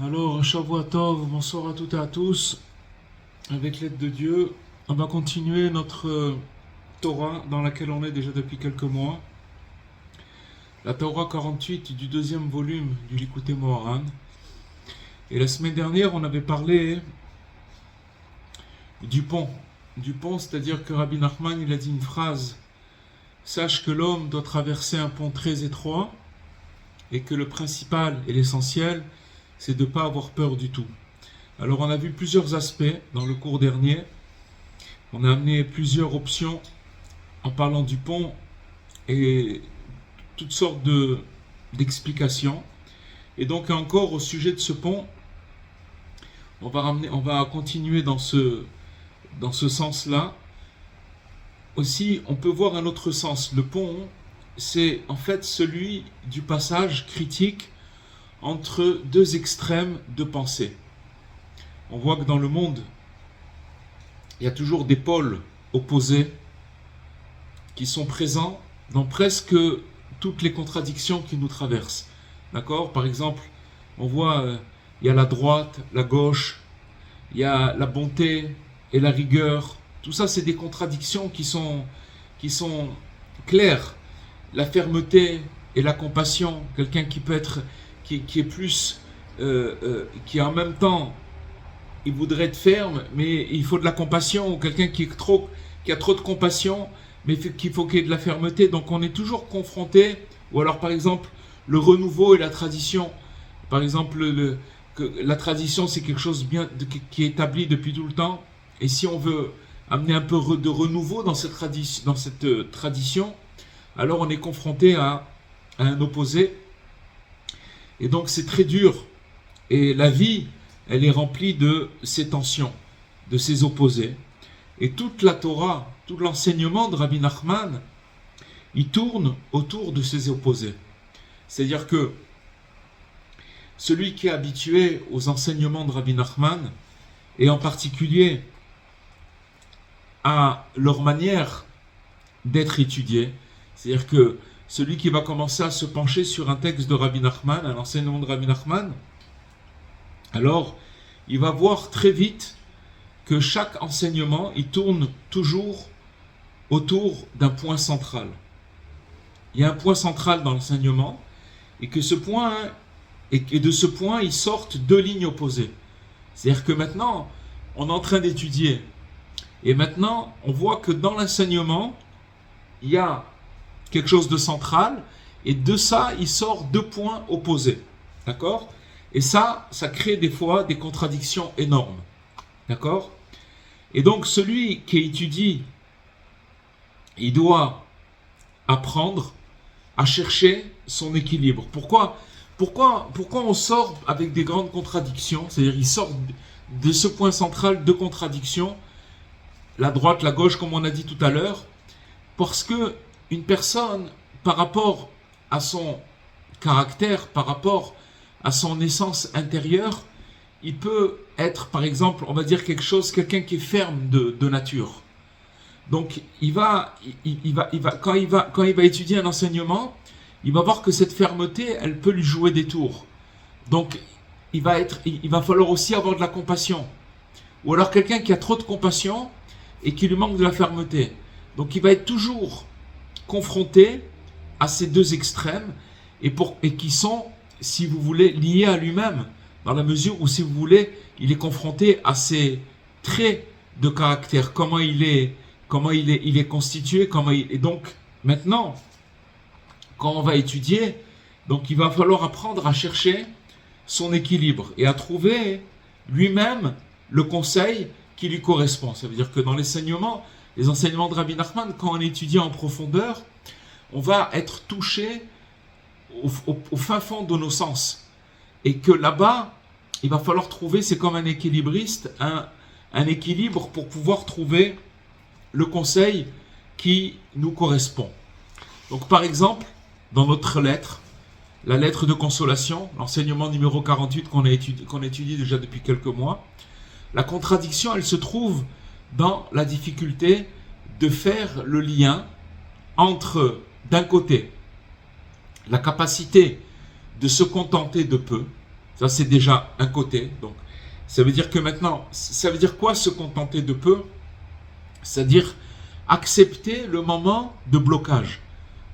Alors, Shavua Tov, bonsoir à toutes et à tous. Avec l'aide de Dieu, on va continuer notre Torah dans laquelle on est déjà depuis quelques mois. La Torah 48 du deuxième volume du Likutei Moharan. Et la semaine dernière, on avait parlé du pont. Du pont, c'est-à-dire que Rabbi Nachman, il a dit une phrase: sache que l'homme doit traverser un pont très étroit et que le principal et l'essentiel, c'est de ne pas avoir peur du tout. Alors on a vu plusieurs aspects dans le cours dernier. On a amené plusieurs options en parlant du pont et toutes sortes d'explications. Et donc encore au sujet de ce pont, on va continuer dans ce sens-là. Aussi, on peut voir un autre sens. Le pont, c'est en fait celui du passage critique entre deux extrêmes de pensée. On voit que dans le monde, il y a toujours des pôles opposés qui sont présents dans presque toutes les contradictions qui nous traversent. D'accord ? Par exemple, on voit, il y a la droite, la gauche, il y a la bonté et la rigueur. Tout ça, c'est des contradictions qui sont claires. la fermeté et la compassion, quelqu'un qui peut être, qui est plus, qui en même temps, il voudrait être ferme, mais il faut de la compassion, ou quelqu'un qui a trop de compassion, mais qu'il faut qu'il y ait de la fermeté. Donc on est toujours confronté, ou alors par exemple le renouveau et la tradition. Par exemple, la tradition c'est quelque chose qui est établi depuis tout le temps, et si on veut amener un peu de renouveau dans cette tradition, alors on est confronté à un opposé, et donc c'est très dur. Et la vie, elle est remplie de ces tensions, de ces opposés. Et toute la Torah, tout l'enseignement de Rabbi Nachman, il tourne autour de ces opposés. C'est-à-dire que celui qui est habitué aux enseignements de Rabbi Nachman, et en particulier à leur manière d'être étudiée, c'est-à-dire que celui qui va commencer à se pencher sur un texte de Rabbi Nachman, un enseignement de Rabbi Nachman, alors il va voir très vite que chaque enseignement, il tourne toujours autour d'un point central. Il y a un point central dans l'enseignement, et que ce point, et de ce point, ils sortent deux lignes opposées. C'est-à-dire que maintenant, on est en train d'étudier, et maintenant, on voit que dans l'enseignement, il y a quelque chose de central, et de ça, il sort deux points opposés. D'accord ? Et ça crée des fois des contradictions énormes. D'accord ? Et donc, celui qui étudie, il doit apprendre à chercher son équilibre. Pourquoi on sort avec des grandes contradictions ? C'est-à-dire, il sort de ce point central de contradictions, la droite, la gauche, comme on a dit tout à l'heure, parce que une personne, par rapport à son caractère, par rapport à son essence intérieure, il peut être, par exemple, on va dire quelqu'un qui est ferme de nature. Donc, quand il va étudier un enseignement, il va voir que cette fermeté, elle peut lui jouer des tours. Donc, il va falloir aussi avoir de la compassion. Ou alors quelqu'un qui a trop de compassion et qui lui manque de la fermeté. Donc, il va être toujours confronté à ces deux extrêmes et qui sont, si vous voulez, liés à lui-même, dans la mesure où, si vous voulez, il est confronté à ses traits de caractère, comment il est constitué, et donc maintenant, quand on va étudier, donc il va falloir apprendre à chercher son équilibre et à trouver lui-même le conseil qui lui correspond. Ça veut dire que dans les enseignements de Rabbi Nachman, quand on étudie en profondeur, on va être touché au fin fond de nos sens. Et que là-bas, il va falloir trouver, c'est comme un équilibriste, un équilibre pour pouvoir trouver le conseil qui nous correspond. Donc par exemple, dans notre lettre, la lettre de consolation, l'enseignement numéro 48 qu'on étudie déjà depuis quelques mois, la contradiction, elle se trouve dans la difficulté de faire le lien entre, d'un côté, la capacité de se contenter de peu, ça c'est déjà un côté, donc ça veut dire que maintenant, ça veut dire quoi se contenter de peu ? C'est-à-dire accepter le moment de blocage.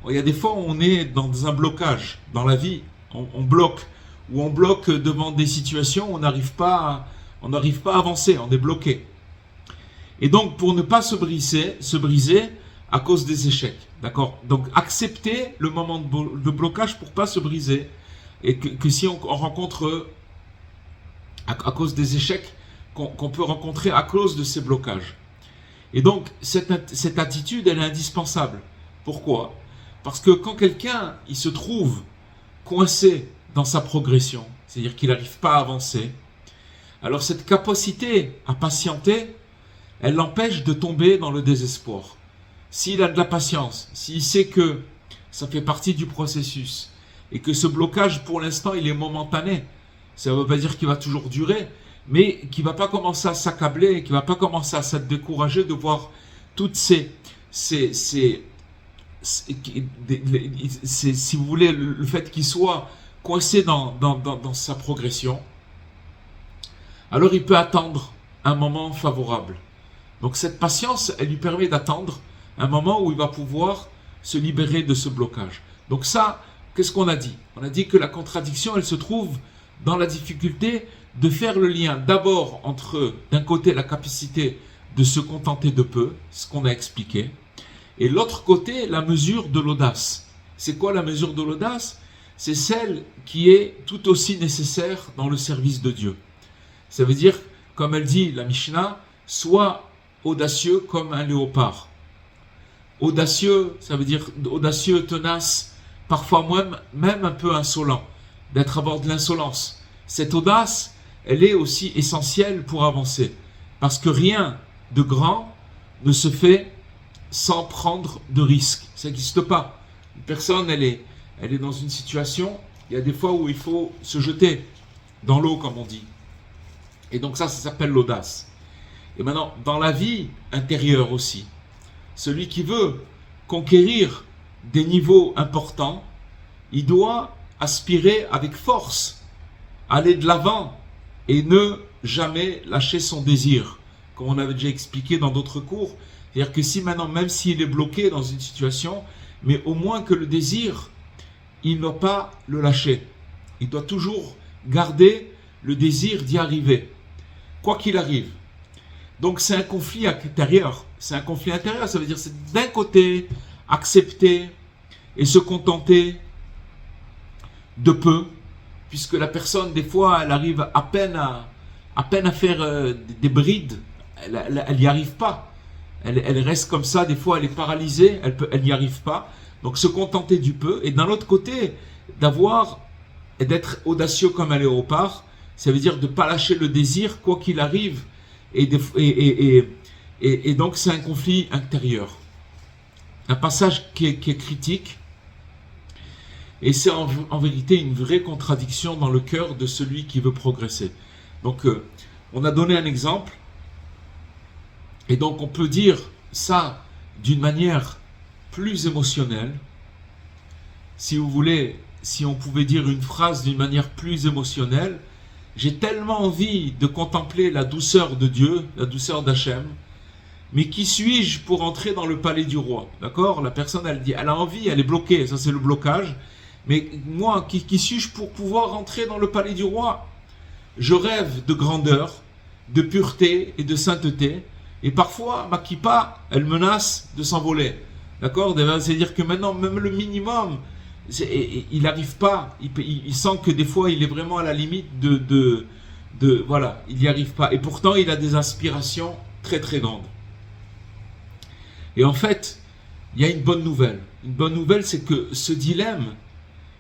Il y a des fois où on est dans un blocage dans la vie, on bloque, ou on bloque devant des situations où on n'arrive pas à avancer, on est bloqué. Et donc pour ne pas se briser à cause des échecs, d'accord ? Donc accepter le moment de blocage pour pas se briser, et que si on rencontre à cause des échecs qu'on peut rencontrer à cause de ces blocages. Et donc cette attitude, elle est indispensable. Pourquoi ? Parce que quand quelqu'un il se trouve coincé dans sa progression, c'est-à-dire qu'il n'arrive pas à avancer, alors cette capacité à patienter, elle l'empêche de tomber dans le désespoir. S'il a de la patience, s'il sait que ça fait partie du processus, et que ce blocage pour l'instant il est momentané, ça ne veut pas dire qu'il va toujours durer, mais qu'il ne va pas commencer à s'accabler, qu'il ne va pas commencer à se décourager de voir toutes si vous voulez, le fait qu'il soit coincé dans sa progression, alors il peut attendre un moment favorable. Donc cette patience, elle lui permet d'attendre un moment où il va pouvoir se libérer de ce blocage. Donc ça, qu'est-ce qu'on a dit? On a dit que la contradiction, elle se trouve dans la difficulté de faire le lien d'abord entre, d'un côté, la capacité de se contenter de peu, ce qu'on a expliqué, et l'autre côté, la mesure de l'audace. C'est quoi la mesure de l'audace? C'est celle qui est tout aussi nécessaire dans le service de Dieu. Ça veut dire, comme elle dit la Mishnah, sois audacieux comme un léopard. Audacieux, ça veut dire audacieux, tenace, parfois même un peu insolent, d'être à bord de l'insolence. Cette audace, elle est aussi essentielle pour avancer, parce que rien de grand ne se fait sans prendre de risques. Ça n'existe pas. Une personne, elle est dans une situation, il y a des fois où il faut se jeter dans l'eau, comme on dit. Et donc ça s'appelle l'audace. Et maintenant, dans la vie intérieure aussi, celui qui veut conquérir des niveaux importants, il doit aspirer avec force, aller de l'avant et ne jamais lâcher son désir, comme on avait déjà expliqué dans d'autres cours. C'est-à-dire que si maintenant, même s'il est bloqué dans une situation, mais au moins que le désir, il ne doit pas le lâcher. Il doit toujours garder le désir d'y arriver, quoi qu'il arrive. Donc c'est un conflit intérieur. C'est un conflit intérieur, ça veut dire c'est d'un côté accepter et se contenter de peu, puisque la personne des fois elle arrive à peine à faire des brides, elle n'y arrive pas. Elle reste comme ça, des fois elle est paralysée, elle n'y arrive pas. Donc se contenter du peu, et d'un autre côté d'être audacieux comme un léopard, ça veut dire de ne pas lâcher le désir quoi qu'il arrive. Et donc c'est un conflit intérieur. Un passage qui est critique, et c'est en vérité une vraie contradiction dans le cœur de celui qui veut progresser. Donc on a donné un exemple, et donc on peut dire ça d'une manière plus émotionnelle. Si vous voulez, si on pouvait dire une phrase d'une manière plus émotionnelle, j'ai tellement envie de contempler la douceur de Dieu, la douceur d'Hachem, mais qui suis-je pour entrer dans le palais du roi? D'accord? La personne, elle dit, elle a envie, elle est bloquée, ça c'est le blocage, mais moi, qui suis-je pour pouvoir entrer dans le palais du roi? Je rêve de grandeur, de pureté et de sainteté, et parfois, ma kippa, elle menace de s'envoler. D'accord? C'est-à-dire que maintenant, même le minimum, il n'arrive pas, il sent que des fois il est vraiment à la limite voilà, il n'y arrive pas, et pourtant il a des aspirations très très grandes. Et en fait, il y a une bonne nouvelle, c'est que ce dilemme,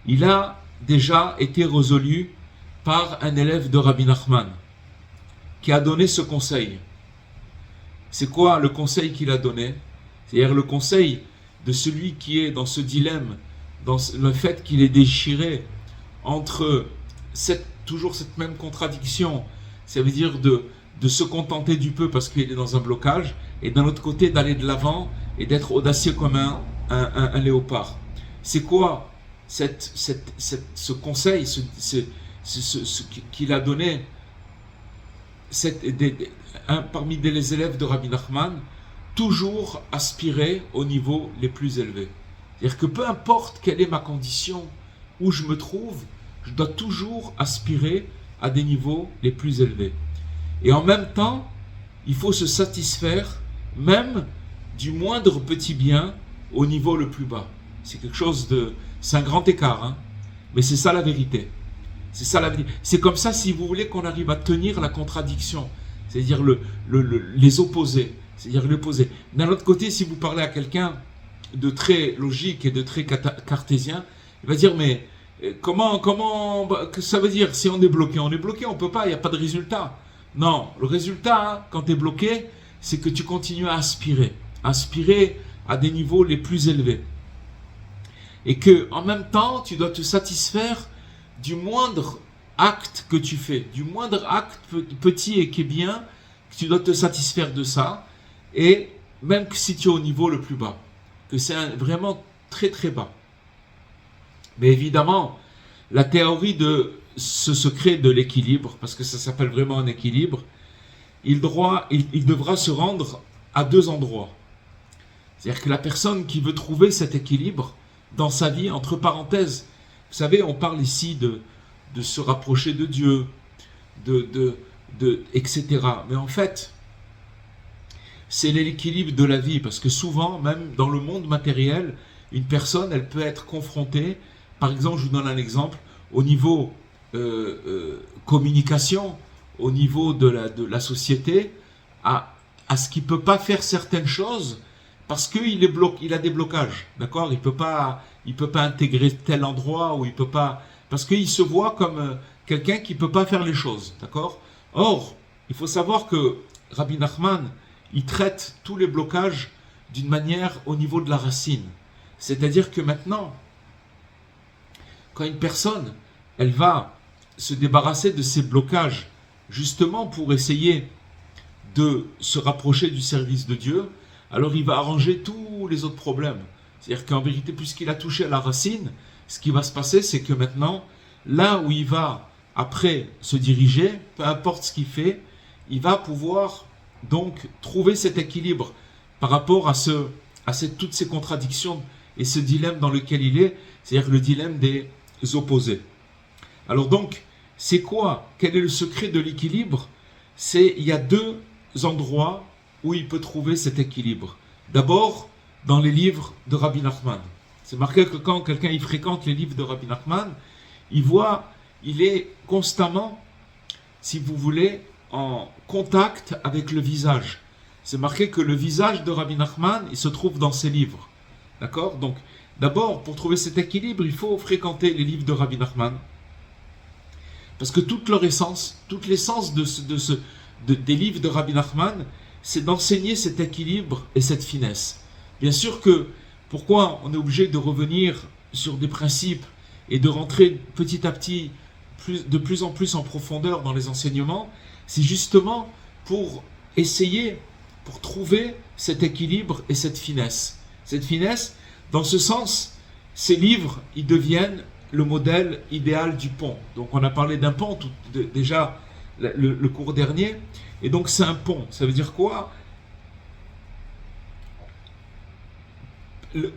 il a déjà été résolu par un élève de Rabbi Nachman, qui a donné ce conseil. C'est quoi le conseil qu'il a donné? C'est-à-dire le conseil de celui qui est dans ce dilemme, dans le fait qu'il est déchiré entre toujours cette même contradiction, ça veut dire de se contenter du peu parce qu'il est dans un blocage, et d'un autre côté d'aller de l'avant et d'être audacieux comme un léopard. C'est quoi ce conseil qu'il a donné parmi les élèves de Rabbi Nachman? Toujours aspirer aux niveaux les plus élevés. C'est-à-dire que peu importe quelle est ma condition, où je me trouve, je dois toujours aspirer à des niveaux les plus élevés. Et en même temps, il faut se satisfaire même du moindre petit bien au niveau le plus bas. C'est c'est un grand écart, hein, mais c'est ça la vérité. C'est ça la vérité. C'est comme ça, si vous voulez, qu'on arrive à tenir la contradiction, c'est-à-dire les opposés. C'est-à-dire l'opposé. D'un autre côté, si vous parlez à quelqu'un de très logique et de très cartésien, il va dire, mais comment, que ça veut dire si on est bloqué? On est bloqué, on ne peut pas, il n'y a pas de résultat. Non, le résultat, hein, quand tu es bloqué, c'est que tu continues à aspirer à des niveaux les plus élevés. Et que, en même temps, tu dois te satisfaire du moindre acte que tu fais, du moindre acte petit et qui est bien, tu dois te satisfaire de ça. Et même si tu es au niveau le plus bas, que c'est vraiment très très bas. Mais évidemment, la théorie de ce secret de l'équilibre, parce que ça s'appelle vraiment un équilibre, il devra se rendre à deux endroits. C'est-à-dire que la personne qui veut trouver cet équilibre dans sa vie, entre parenthèses, vous savez, on parle ici de se rapprocher de Dieu, etc. Mais en fait, c'est l'équilibre de la vie, parce que souvent, même dans le monde matériel, une personne, elle peut être confrontée, par exemple, je vous donne un exemple, au niveau communication, au niveau de la société, à ce qu'il ne peut pas faire certaines choses parce qu'il il a des blocages, d'accord? Il peut pas intégrer tel endroit, ou il peut pas, parce qu'il se voit comme quelqu'un qui peut pas faire les choses, d'accord? Or, il faut savoir que Rabbi Nachman, il traite tous les blocages d'une manière au niveau de la racine. C'est-à-dire que maintenant, quand une personne, elle va se débarrasser de ces blocages, justement pour essayer de se rapprocher du service de Dieu, alors il va arranger tous les autres problèmes. C'est-à-dire qu'en vérité, puisqu'il a touché à la racine, ce qui va se passer, c'est que maintenant, là où il va après se diriger, peu importe ce qu'il fait, il va pouvoir donc trouver cet équilibre par rapport à toutes ces contradictions et ce dilemme dans lequel il est, c'est-à-dire le dilemme des opposés. Alors donc, c'est quoi? Quel est le secret de l'équilibre? Il y a deux endroits où il peut trouver cet équilibre. D'abord, dans les livres de Rabbi Nachman. C'est marqué que quand quelqu'un il fréquente les livres de Rabbi Nachman, il est constamment, si vous voulez, en contact avec le visage. C'est marqué que le visage de Rabbi Nachman, il se trouve dans ses livres. D'accord? Donc, d'abord, pour trouver cet équilibre, il faut fréquenter les livres de Rabbi Nachman. Parce que toute l'essence des livres de Rabbi Nachman, c'est d'enseigner cet équilibre et cette finesse. Bien sûr que, pourquoi on est obligé de revenir sur des principes et de rentrer petit à petit de plus en plus en profondeur dans les enseignements, c'est justement pour essayer, pour trouver cet équilibre et cette finesse. Cette finesse, dans ce sens, ces livres, ils deviennent le modèle idéal du pont. Donc on a parlé d'un pont déjà le cours dernier, et donc c'est un pont. Ça veut dire quoi?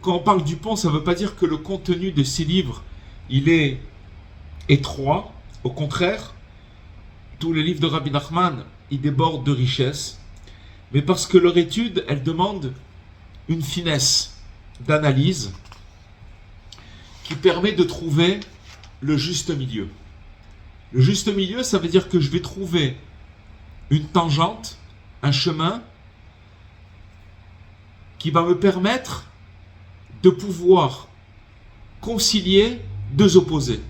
Quand on parle du pont, ça ne veut pas dire que le contenu de ces livres, il est étroit. Au contraire, tous les livres de Rabbi Nachman, ils débordent de richesse, mais parce que leur étude, elle demande une finesse d'analyse qui permet de trouver le juste milieu. Le juste milieu, ça veut dire que je vais trouver une tangente, un chemin qui va me permettre de pouvoir concilier deux opposés.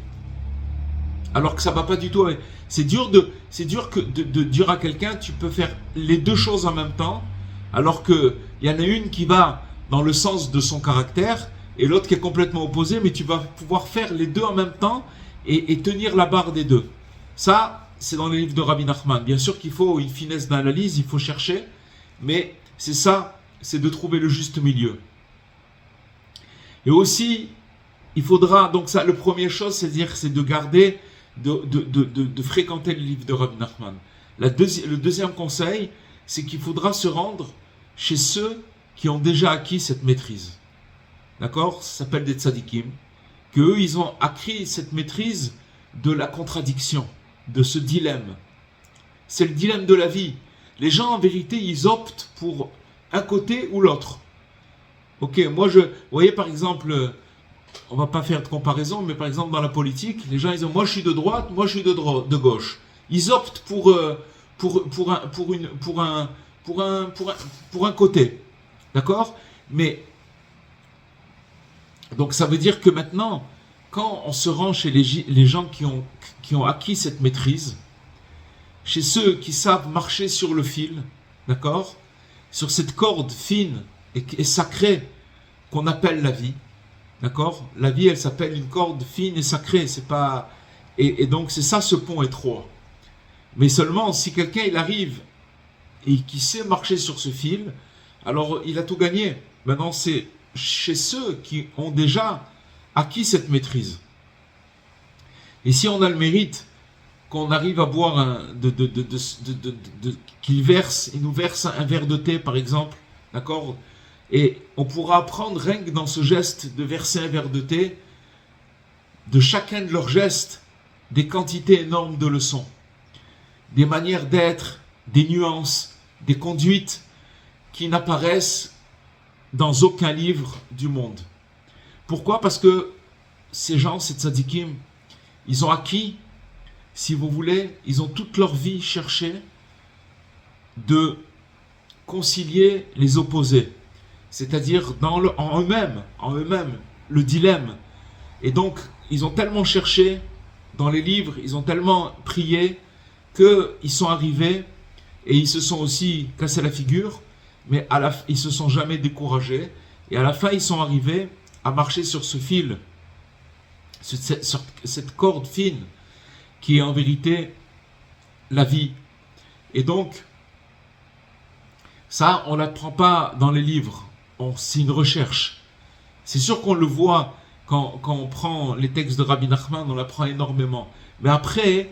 Alors que ça ne va pas du tout. C'est dur de dire à quelqu'un, tu peux faire les deux choses en même temps, alors qu'il y en a une qui va dans le sens de son caractère et l'autre qui est complètement opposé, mais tu vas pouvoir faire les deux en même temps et tenir la barre des deux. Ça, c'est dans les livres de Rabbi Nachman. Bien sûr qu'il faut une finesse d'analyse, il faut chercher, mais c'est ça, c'est de trouver le juste milieu. Et aussi, il faudra, donc ça, la première chose, c'est de garder, de fréquenter le livre de Rabbi Nachman. Le deuxième conseil, c'est qu'il faudra se rendre chez ceux qui ont déjà acquis cette maîtrise. D'accord? Ça s'appelle des tzadikim. Qu'eux, ils ont acquis cette maîtrise de la contradiction, de ce dilemme. C'est le dilemme de la vie. Les gens, en vérité, ils optent pour un côté ou l'autre. Ok, vous voyez par exemple, on va pas faire de comparaison, mais par exemple dans la politique, les gens ils disent moi je suis de droite, moi je suis de gauche. Ils optent pour un côté, d'accord? Mais donc ça veut dire que maintenant, quand on se rend chez les gens qui ont acquis cette maîtrise, chez ceux qui savent marcher sur le fil, d'accord, sur cette corde fine et sacrée qu'on appelle la vie, d'accord? La vie, elle s'appelle une corde fine et sacrée, c'est pas... Et donc c'est ça ce pont étroit. Mais seulement si quelqu'un il arrive et qui sait marcher sur ce fil, alors il a tout gagné. Maintenant c'est chez ceux qui ont déjà acquis cette maîtrise. Et si on a le mérite qu'on arrive à boire il nous verse un verre de thé par exemple, d'accord, Et on pourra apprendre rien que dans ce geste de verser un verre de thé, de chacun de leurs gestes, des quantités énormes de leçons, des manières d'être, des nuances, des conduites qui n'apparaissent dans aucun livre du monde. Pourquoi? Parce que ces gens, ces tzadikim, ils ont acquis, si vous voulez, ils ont toute leur vie cherché de concilier les opposés, c'est-à-dire en eux-mêmes, le dilemme. Et donc, ils ont tellement cherché dans les livres, ils ont tellement prié qu'ils sont arrivés et ils se sont aussi cassés la figure, mais ils se sont jamais découragés. Et à la fin, ils sont arrivés à marcher sur ce fil, sur cette corde fine qui est en vérité la vie. Et donc, ça, on ne l'apprend pas dans les livres, c'est une recherche. C'est sûr qu'on le voit quand on prend les textes de Rabbi Nachman, on l'apprend énormément. Mais après,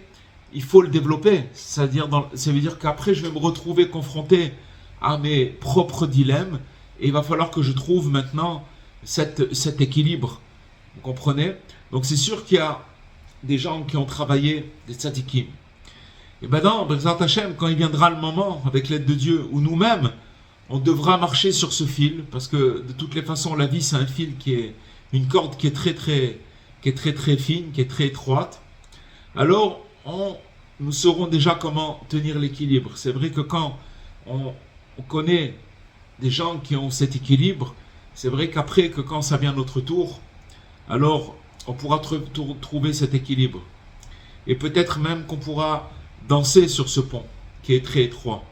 il faut le développer. Ça veut dire qu'après, je vais me retrouver confronté à mes propres dilemmes et il va falloir que je trouve maintenant cet équilibre. Vous comprenez? Donc c'est sûr qu'il y a des gens qui ont travaillé, des tzadikim. Et maintenant, B'ezrat Hashem, quand il viendra le moment, avec l'aide de Dieu, où nous-mêmes, on devra marcher sur ce fil, parce que de toutes les façons, la vie, c'est un fil qui est une corde qui est très fine, qui est très étroite. Alors, nous saurons déjà comment tenir l'équilibre. C'est vrai que quand on connaît des gens qui ont cet équilibre, c'est vrai qu'après, que quand ça vient notre tour, alors on pourra trouver cet équilibre. Et peut-être même qu'on pourra danser sur ce pont, qui est très étroit.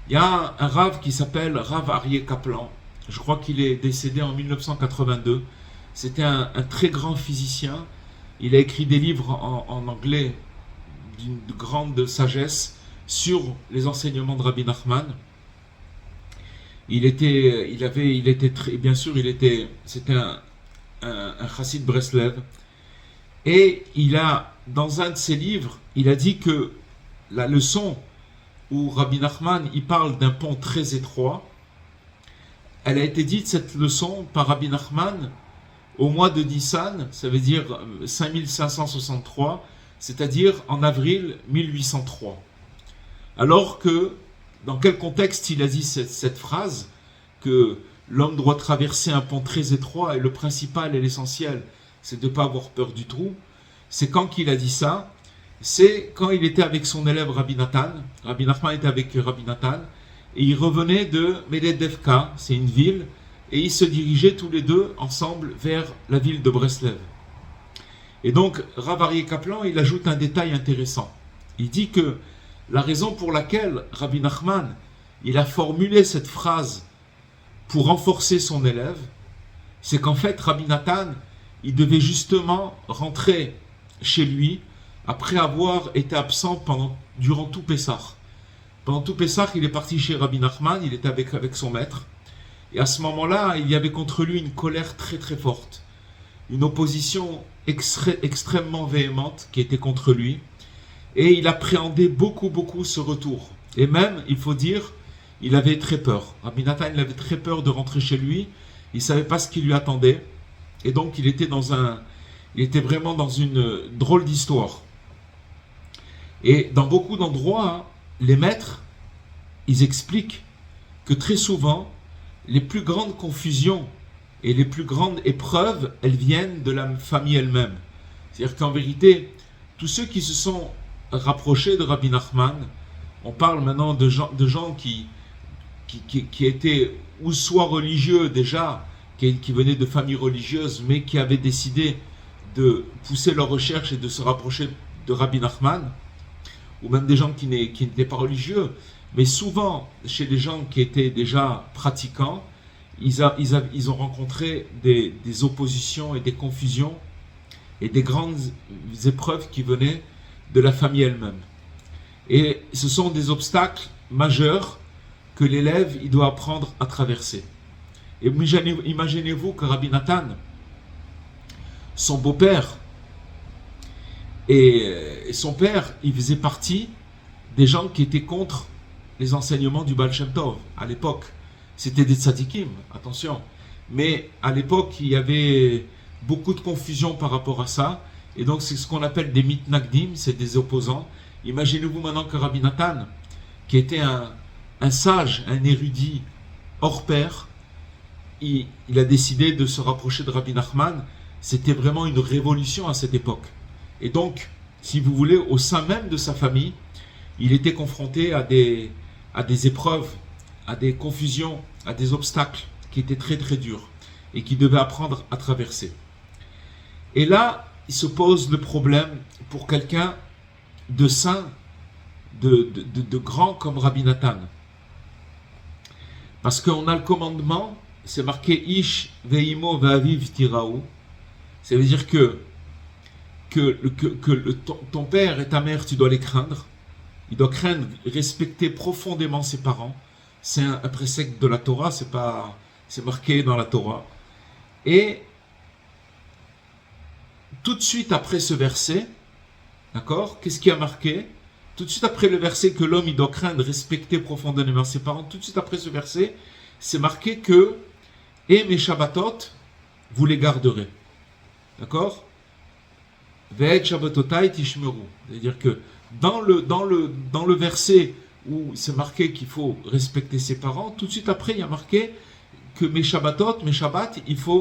Il y a un Rav qui s'appelle Rav Aryeh Kaplan. Je crois qu'il est décédé en 1982. C'était un très grand physicien. Il a écrit des livres en anglais d'une grande sagesse sur les enseignements de Rabbi Nachman. C'était un chassid Breslev. Et dans un de ses livres, il a dit que la leçon où Rabbi Nachman il parle d'un pont très étroit, elle a été dite, cette leçon, par Rabbi Nachman au mois de Nissan, ça veut dire 5563, c'est-à-dire en avril 1803. Alors que, dans quel contexte il a dit cette phrase, que l'homme doit traverser un pont très étroit et le principal et l'essentiel, c'est de ne pas avoir peur du trou. C'est quand qu'il a dit ça, c'est quand il était avec son élève Rabbi Nathan. Rabbi Nachman était avec Rabbi Nathan, et ils revenaient de Meledevka, c'est une ville, et ils se dirigeaient tous les deux ensemble vers la ville de Breslev. Et donc, Rav Aryeh Kaplan, il ajoute un détail intéressant. Il dit que la raison pour laquelle Rabbi Nachman, il a formulé cette phrase pour renforcer son élève, c'est qu'en fait, Rabbi Nathan, il devait justement rentrer chez lui après avoir été absent durant tout Pessah. Pendant tout Pessah, il est parti chez Rabbi Nachman, il était avec son maître. Et à ce moment-là, il y avait contre lui une colère très très forte, une opposition extrêmement véhémente qui était contre lui. Et il appréhendait beaucoup ce retour. Et même, il faut dire, il avait très peur. Rabbi Nathan, il avait très peur de rentrer chez lui. Il ne savait pas ce qui lui attendait. Et donc, il était vraiment dans une drôle d'histoire. Et dans beaucoup d'endroits, les maîtres, ils expliquent que très souvent, les plus grandes confusions et les plus grandes épreuves, elles viennent de la famille elle-même. C'est-à-dire qu'en vérité, tous ceux qui se sont rapprochés de Rabbi Nachman, on parle maintenant de gens qui étaient ou soit religieux déjà, qui venaient de familles religieuses, mais qui avaient décidé de pousser leurs recherches et de se rapprocher de Rabbi Nachman, ou même des gens qui n'étaient pas religieux, mais souvent chez les gens qui étaient déjà pratiquants, ils ont rencontré des oppositions et des confusions et des grandes épreuves qui venaient de la famille elle-même. Et ce sont des obstacles majeurs que l'élève il doit apprendre à traverser. Et imaginez-vous que Rabbi Nathan, son beau-père et son père, il faisait partie des gens qui étaient contre les enseignements du Baal Shem Tov à l'époque. C'était des tzadikim, attention. Mais à l'époque, il y avait beaucoup de confusion par rapport à ça. Et donc, c'est ce qu'on appelle des mitnagdim, c'est des opposants. Imaginez-vous maintenant que Rabbi Nathan, qui était un sage, un érudit hors pair, il a décidé de se rapprocher de Rabbi Nachman. C'était vraiment une révolution à cette époque. Et donc, si vous voulez, au sein même de sa famille, il était confronté à des épreuves, à des confusions, à des obstacles qui étaient très très durs et qu'il devait apprendre à traverser. Et là, il se pose le problème pour quelqu'un de saint, de grand comme Rabbi Nathan. Parce qu'on a le commandement, c'est marqué Ish ve'imo ve'aviv tiraou. Ça veut dire que ton père et ta mère, tu dois les craindre. Il doit craindre, respecter profondément ses parents. C'est un précepte de la Torah, c'est marqué dans la Torah. Et tout de suite après ce verset, d'accord, qu'est-ce qui a marqué? Tout de suite après le verset que l'homme il doit craindre, respecter profondément ses parents, tout de suite après ce verset, c'est marqué que et mes Shabbatot, vous les garderez. D'accord? Ve'et Shabbatotai tishmeru. C'est-à-dire que dans le verset où c'est marqué qu'il faut respecter ses parents, tout de suite après il y a marqué que mes Shabbatot, mes Shabbats,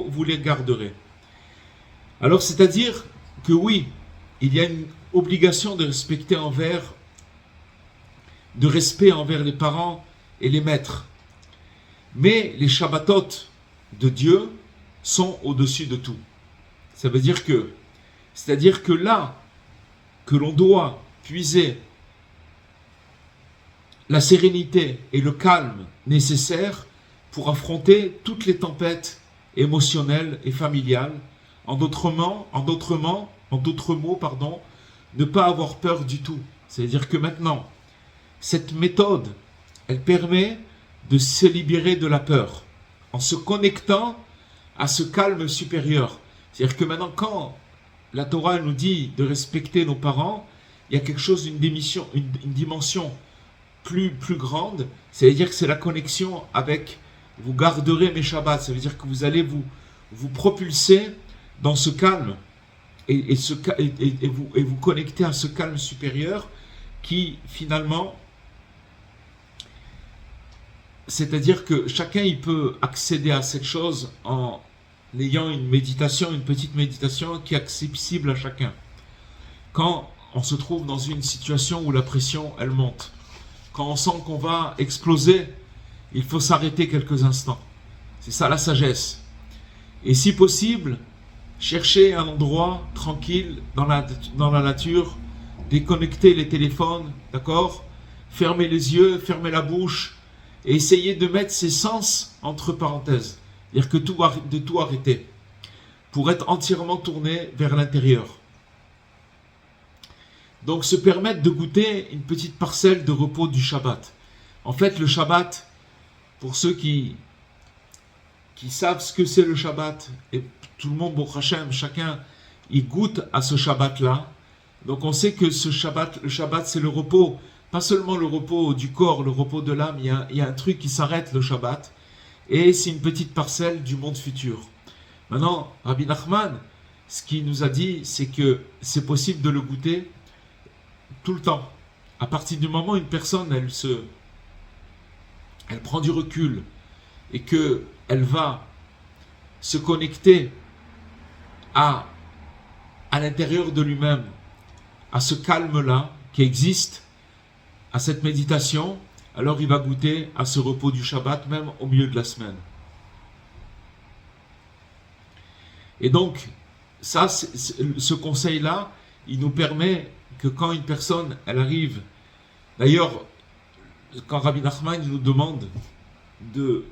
vous les garderez. Alors c'est-à-dire que oui, il y a une obligation de respect envers les parents et les maîtres. Mais les Shabbatot de Dieu sont au-dessus de tout. Ça veut dire que, c'est-à-dire que là, que l'on doit puiser la sérénité et le calme nécessaires pour affronter toutes les tempêtes émotionnelles et familiales. En d'autres mots, ne pas avoir peur du tout. C'est-à-dire que maintenant, cette méthode, elle permet de se libérer de la peur en se connectant à ce calme supérieur. C'est-à-dire que maintenant, quand la Torah nous dit de respecter nos parents, il y a quelque chose, une dimension plus grande. C'est-à-dire que c'est la connexion avec vous garderez mes Shabbats. Ça veut dire que vous allez vous propulser dans ce calme et vous connecter à ce calme supérieur qui finalement, c'est-à-dire que chacun il peut accéder à cette chose en ayant une petite méditation qui est accessible à chacun. Quand on se trouve dans une situation où la pression elle monte, quand on sent qu'on va exploser, il faut s'arrêter quelques instants. C'est ça la sagesse. Et si possible, chercher un endroit tranquille dans la nature, déconnecter les téléphones, d'accord? Fermer les yeux, fermer la bouche et essayer de mettre ses sens entre parenthèses. C'est-à-dire que de tout arrêter pour être entièrement tourné vers l'intérieur. Donc se permettre de goûter une petite parcelle de repos du Shabbat. En fait, le Shabbat, pour ceux qui savent ce que c'est le Shabbat, et tout le monde, bon Hachem, chacun, il goûte à ce Shabbat-là. Donc on sait que le Shabbat, c'est le repos, pas seulement le repos du corps, le repos de l'âme, il y a un truc qui s'arrête le Shabbat, et c'est une petite parcelle du monde futur. Maintenant, Rabbi Nachman, ce qu'il nous a dit, c'est que c'est possible de le goûter tout le temps. À partir du moment où une personne, elle prend du recul et qu'elle va se connecter à l'intérieur de lui-même, à ce calme-là qui existe, à cette méditation, alors il va goûter à ce repos du Shabbat, même au milieu de la semaine. Et donc, ça, ce conseil-là, il nous permet que quand une personne, elle arrive, d'ailleurs, quand Rabbi Nachman nous demande de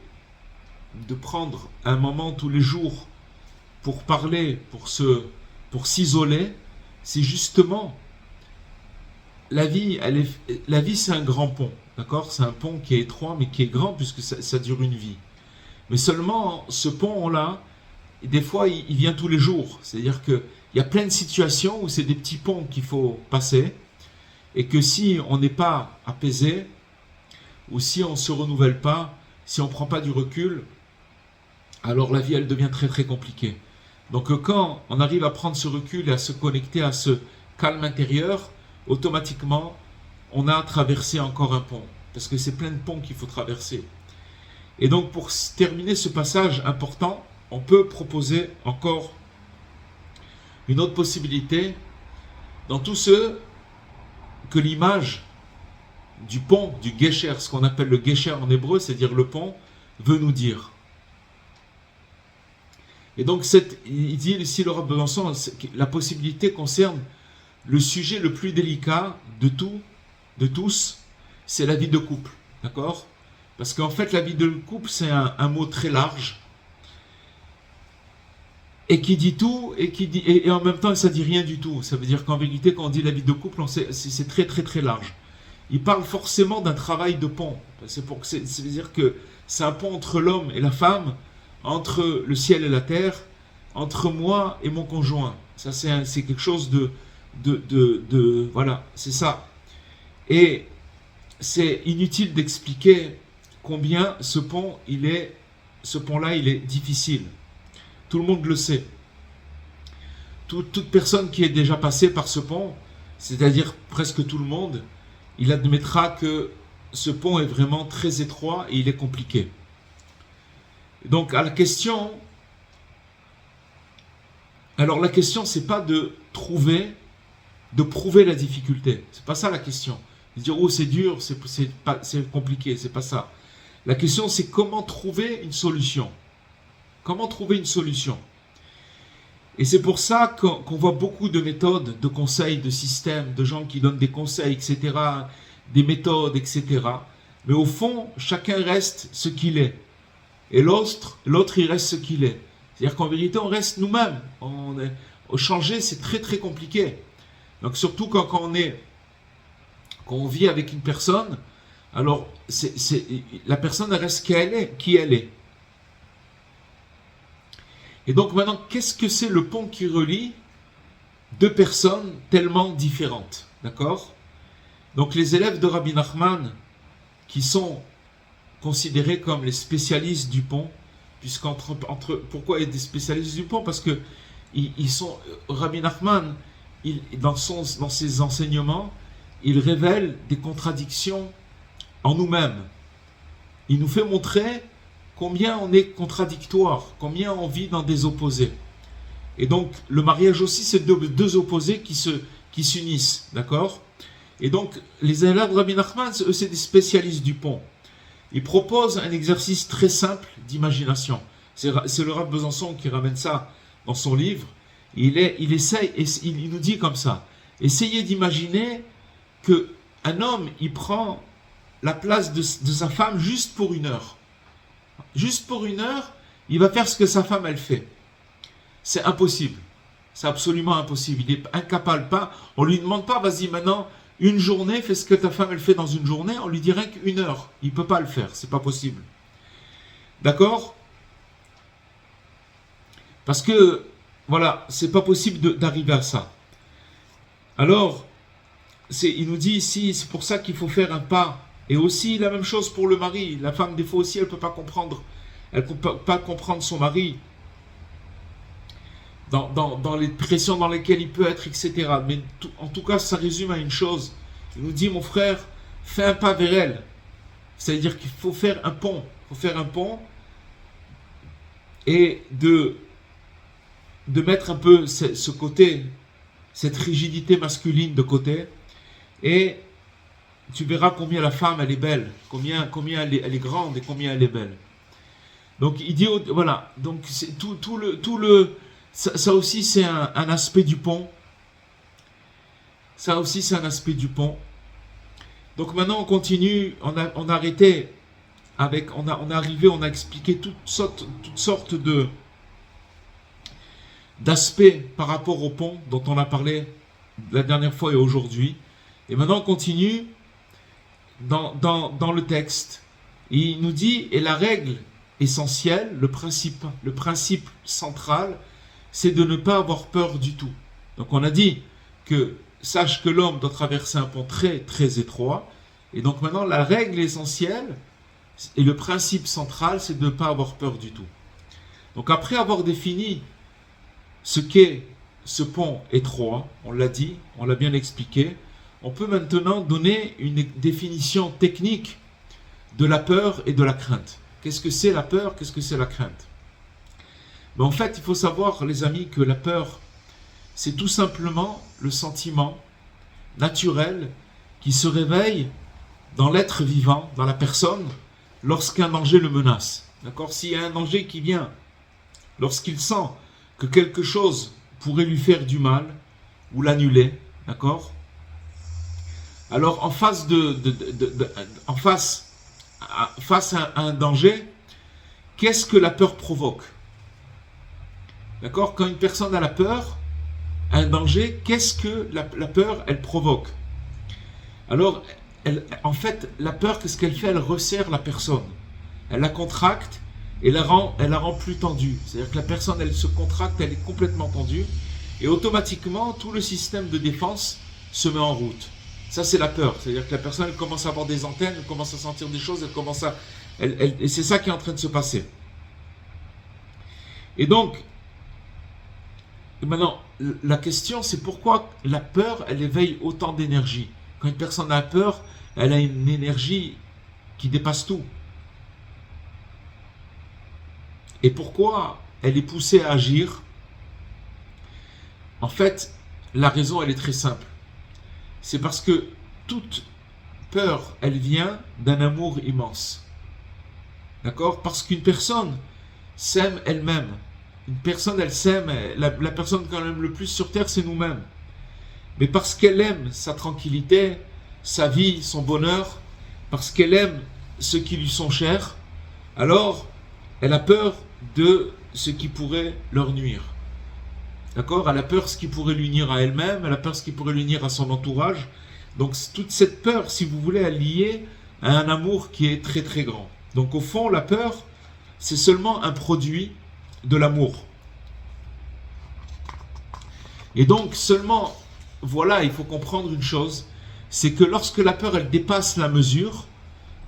prendre un moment tous les jours pour parler, pour s'isoler, c'est justement la vie c'est un grand pont, d'accord? C'est un pont qui est étroit mais qui est grand puisque ça dure une vie. Mais seulement ce pont-là, des fois il vient tous les jours. C'est-à-dire qu'il y a plein de situations où c'est des petits ponts qu'il faut passer et que si on n'est pas apaisé ou si on ne se renouvelle pas, si on ne prend pas du recul, alors la vie, elle devient très très compliquée. Donc quand on arrive à prendre ce recul et à se connecter à ce calme intérieur, automatiquement, on a traversé encore un pont. Parce que c'est plein de ponts qu'il faut traverser. Et donc pour terminer ce passage important, on peut proposer encore une autre possibilité dans tous ceux que l'image du pont, du Gesher, ce qu'on appelle le Gesher en hébreu, c'est-à-dire le pont, veut nous dire. Et donc, il dit ici le Rav Besançon, la possibilité concerne le sujet le plus délicat de tous, c'est la vie de couple. D'accord? Parce qu'en fait, la vie de couple, c'est un mot très large, et qui dit tout, et en même temps, ça dit rien du tout. Ça veut dire qu'en vérité, quand on dit la vie de couple, c'est très très très large. Il parle forcément d'un travail de pont. C'est-à-dire que c'est un pont entre l'homme et la femme, entre le ciel et la terre, entre moi et mon conjoint. Ça, c'est quelque chose voilà, c'est ça. Et c'est inutile d'expliquer combien ce pont-là, il est difficile. Tout le monde le sait. Toute personne qui est déjà passée par ce pont, c'est-à-dire presque tout le monde, il admettra que ce pont est vraiment très étroit et il est compliqué. Donc à la question, alors la question c'est pas de prouver la difficulté. C'est pas ça la question. De dire oh c'est dur, c'est compliqué, c'est pas ça. La question c'est comment trouver une solution. Comment trouver une solution. Et c'est pour ça qu'on voit beaucoup de méthodes, de conseils, de systèmes, de gens qui donnent des conseils, etc., des méthodes, etc. Mais au fond, chacun reste ce qu'il est. Et l'autre, il reste ce qu'il est. C'est-à-dire qu'en vérité, on reste nous-mêmes. Changer, c'est très très compliqué. Donc surtout quand on vit avec une personne, alors la personne reste qui elle est. Et donc maintenant, qu'est-ce que c'est le pont qui relie deux personnes tellement différentes? D'accord? Donc les élèves de Rabbi Nachman, qui sont considérés comme les spécialistes du pont, pourquoi il y a des spécialistes du pont? Parce que Rabbi Nachman, dans ses enseignements, il révèle des contradictions en nous-mêmes. Il nous fait montrer combien on est contradictoire, combien on vit dans des opposés. Et donc, le mariage aussi, c'est deux opposés qui s'unissent, d'accord? Et donc, les élèves de Rabbi Nachman, eux, c'est des spécialistes du pont. Ils proposent un exercice très simple d'imagination. C'est le Rav Besançon qui ramène ça dans son livre. Il nous dit comme ça. Essayez d'imaginer qu'un homme, il prend la place de sa femme juste pour 1 heure. Juste pour 1 heure, il va faire ce que sa femme, elle fait. C'est impossible. C'est absolument impossible. Il est incapable. On lui demande pas, vas-y maintenant, une journée, fais ce que ta femme, elle fait dans une journée. On lui dirait qu'1 heure. Il ne peut pas le faire. C'est pas possible. D'accord? Parce que, voilà, c'est pas possible d'arriver à ça. Alors, il nous dit ici, c'est pour ça qu'il faut faire un pas. Et aussi la même chose pour le mari. La femme, des fois aussi, elle ne peut pas comprendre. Elle ne peut pas comprendre son mari dans les pressions dans lesquelles il peut être, etc. Mais en tout cas, ça résume à une chose. Il nous dit, mon frère, fais un pas vers elle. C'est-à-dire qu'il faut faire un pont. Il faut faire un pont et de mettre un peu ce côté, cette rigidité masculine de côté. Et tu verras combien la femme, elle est belle, combien elle est grande et combien elle est belle. Donc il dit, voilà, donc c'est ça aussi c'est un aspect du pont. Ça aussi c'est un aspect du pont. Donc maintenant on continue, on a arrêté avec, on a expliqué toutes sortes d'aspects par rapport au pont dont on a parlé la dernière fois et aujourd'hui. Et maintenant on continue dans le texte. Il nous dit, et la règle essentielle, le principe central, c'est de ne pas avoir peur du tout. Donc on a dit que sache que l'homme doit traverser un pont très très étroit. Et donc maintenant la règle essentielle, Et le principe central, c'est de ne pas avoir peur du tout. Donc après avoir défini ce qu'est ce pont étroit, on l'a dit, on l'a bien expliqué, on peut maintenant donner une définition technique de la peur et de la crainte. Qu'est-ce que c'est la peur? Qu'est-ce que c'est la crainte? Mais en fait, il faut savoir, les amis, que la peur, c'est tout simplement le sentiment naturel qui se réveille dans l'être vivant, dans la personne, lorsqu'un danger le menace. D'accord? S'il y a un danger qui vient, lorsqu'il sent que quelque chose pourrait lui faire du mal ou l'annuler, d'accord? Alors en face face à un danger, qu'est-ce que la peur provoque? D'accord? Quand une personne a la peur, un danger, qu'est-ce que la peur, elle provoque? Alors, en fait, la peur, qu'est-ce qu'elle fait? Elle resserre la personne. Elle la contracte et elle la rend plus tendue. C'est-à-dire que la personne, elle se contracte, elle est complètement tendue. Et automatiquement, tout le système de défense se met en route. Ça, c'est la peur. C'est-à-dire que la personne, elle commence à avoir des antennes, elle commence à sentir des choses, elle commence à... et c'est ça qui est en train de se passer. Et donc, maintenant, la question, c'est pourquoi la peur, elle éveille autant d'énergie. Quand une personne a peur, elle a une énergie qui dépasse tout. Et pourquoi elle est poussée à agir? En fait, la raison, elle est très simple. C'est parce que toute peur, elle vient d'un amour immense. D'accord? Parce qu'une personne s'aime elle-même. Une personne, elle s'aime. La personne qu'on aime le plus sur Terre, c'est nous-mêmes. Mais parce qu'elle aime sa tranquillité, sa vie, son bonheur, parce qu'elle aime ceux qui lui sont chers, alors elle a peur de ce qui pourrait leur nuire. D'accord? Elle a peur de ce qui pourrait lui nuire à elle-même, elle a peur de ce qui pourrait lui nuire à son entourage. Donc toute cette peur, si vous voulez, elle est liée à un amour qui est très très grand. Donc au fond, la peur, c'est seulement un produit de l'amour. Et donc seulement, voilà, il faut comprendre une chose, c'est que lorsque la peur, elle dépasse la mesure,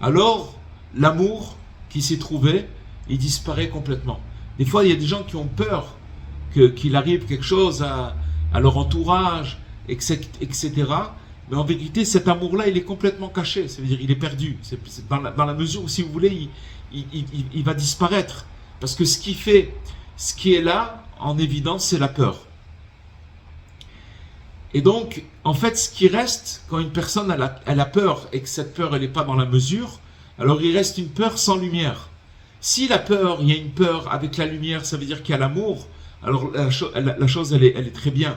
alors l'amour qui s'est trouvé, il disparaît complètement. Des fois, il y a des gens qui ont peur qu'il arrive quelque chose à leur entourage, etc. Mais en vérité, cet amour-là, il est complètement caché. Ça veut dire il est perdu. C'est dans la mesure où, si vous voulez, il va disparaître. Parce que ce qui est là, en évidence, c'est la peur. Et donc, en fait, ce qui reste, quand une personne elle a peur et que cette peur, elle n'est pas dans la mesure, alors il reste une peur sans lumière. Si la peur, il y a une peur avec la lumière, ça veut dire qu'il y a l'amour, alors la chose, elle est très bien.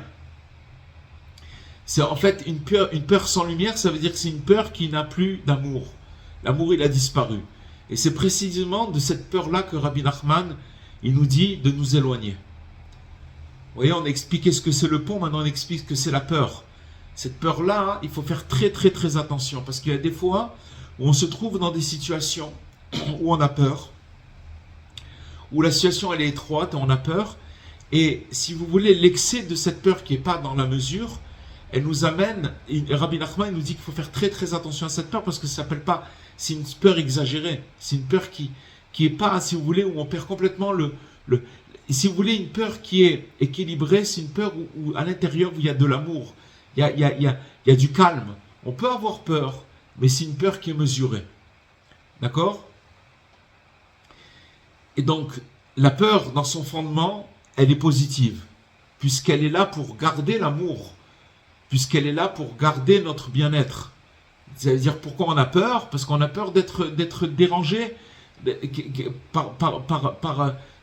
C'est en fait une peur sans lumière, ça veut dire que c'est une peur qui n'a plus d'amour. L'amour, il a disparu. Et c'est précisément de cette peur-là que Rabbi Nachman, il nous dit de nous éloigner. Vous voyez, on a expliqué ce que c'est le pont, maintenant on explique ce que c'est la peur. Cette peur-là, il faut faire très très très attention, parce qu'il y a des fois où on se trouve dans des situations où on a peur, où la situation elle est étroite et on a peur, et si vous voulez, l'excès de cette peur qui n'est pas dans la mesure, elle nous amène, Rabbi Nachman nous dit qu'il faut faire très très attention à cette peur, parce que ça s'appelle pas, c'est une peur exagérée, c'est une peur qui est pas, si vous voulez, où on perd complètement si vous voulez, une peur qui est équilibrée, c'est une peur où à l'intérieur il y a de l'amour, il y a du calme. On peut avoir peur, mais c'est une peur qui est mesurée. D'accord? Et donc, la peur, dans son fondement, elle est positive, puisqu'elle est là pour garder l'amour, puisqu'elle est là pour garder notre bien-être. C'est-à-dire, pourquoi on a peur? Parce qu'on a peur d'être dérangé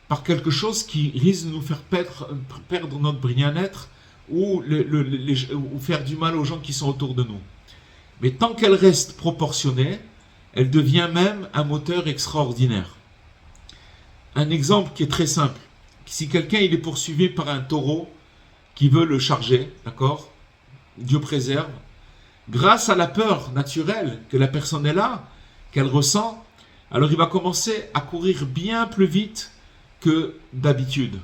par quelque chose qui risque de nous faire perdre notre bien-être ou faire du mal aux gens qui sont autour de nous. Mais tant qu'elle reste proportionnée, elle devient même un moteur extraordinaire. Un exemple qui est très simple. Si quelqu'un il est poursuivi par un taureau qui veut le charger, d'accord? Dieu préserve. Grâce à la peur naturelle que la personne est là, qu'elle ressent, alors il va commencer à courir bien plus vite que d'habitude.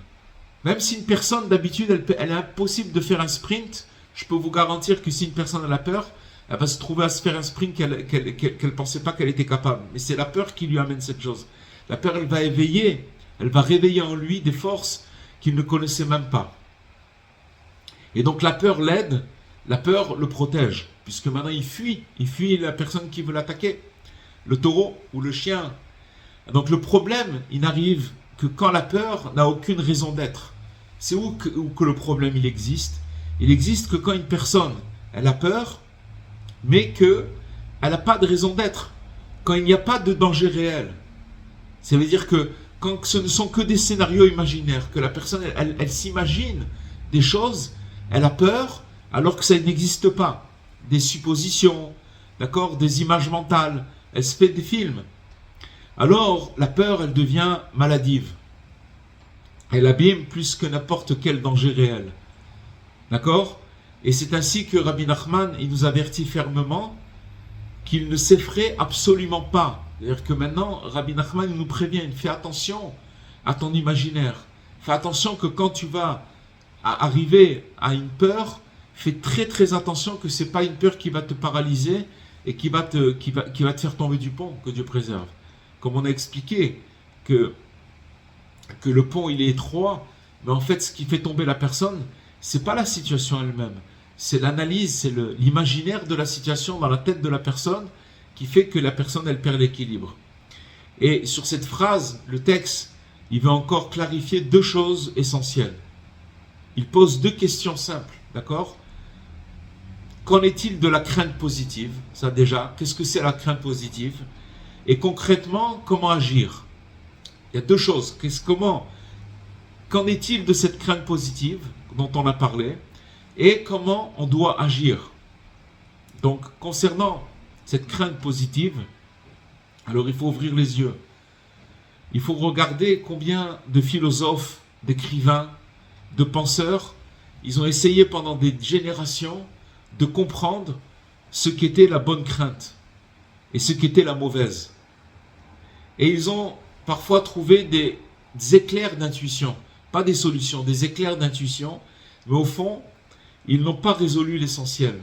Même si une personne d'habitude, elle est impossible de faire un sprint, je peux vous garantir que si une personne a la peur, elle va se trouver à se faire un sprint qu'elle pensait pas qu'elle était capable. Mais c'est la peur qui lui amène cette chose. La peur, elle va réveiller en lui des forces qu'il ne connaissait même pas. Et donc la peur l'aide, la peur le protège, puisque maintenant il fuit la personne qui veut l'attaquer, le taureau ou le chien. Donc le problème, il n'arrive que quand la peur n'a aucune raison d'être. C'est où que le problème il existe. Il existe que quand une personne, elle a peur, mais qu'elle n'a pas de raison d'être. Quand il n'y a pas de danger réel. Ça veut dire que quand ce ne sont que des scénarios imaginaires, que la personne, elle s'imagine des choses, elle a peur, alors que ça n'existe pas. Des suppositions, d'accord, des images mentales, elle se fait des films. Alors, la peur, elle devient maladive. Elle abîme plus que n'importe quel danger réel. D'accord? Et c'est ainsi que Rabbi Nachman, il nous avertit fermement qu'il ne s'effraie absolument pas. C'est-à-dire que maintenant, Rabbi Nachman nous prévient, il fait attention à ton imaginaire. Fais attention que quand tu vas arriver à une peur, fais très très attention que ce n'est pas une peur qui va te paralyser et qui va te faire tomber du pont, que Dieu préserve. Comme on a expliqué que le pont il est étroit, mais en fait ce qui fait tomber la personne, c'est pas la situation elle-même, c'est l'analyse, c'est l'imaginaire de la situation dans la tête de la personne qui fait que la personne elle perd l'équilibre. Et sur cette phrase, le texte, il veut encore clarifier deux choses essentielles. Il pose deux questions simples, d'accord? Qu'en est-il de la crainte positive? Ça déjà, qu'est-ce que c'est la crainte positive? Et concrètement, comment agir? Il y a deux choses. Qu'en est-il de cette crainte positive dont on a parlé? Et comment on doit agir? Donc, concernant cette crainte positive, alors il faut ouvrir les yeux. Il faut regarder combien de philosophes, d'écrivains, de penseurs, ils ont essayé pendant des générations de comprendre ce qu'était la bonne crainte et ce qu'était la mauvaise. Et ils ont parfois trouvé des éclairs d'intuition, pas des solutions, des éclairs d'intuition, mais au fond, ils n'ont pas résolu l'essentiel.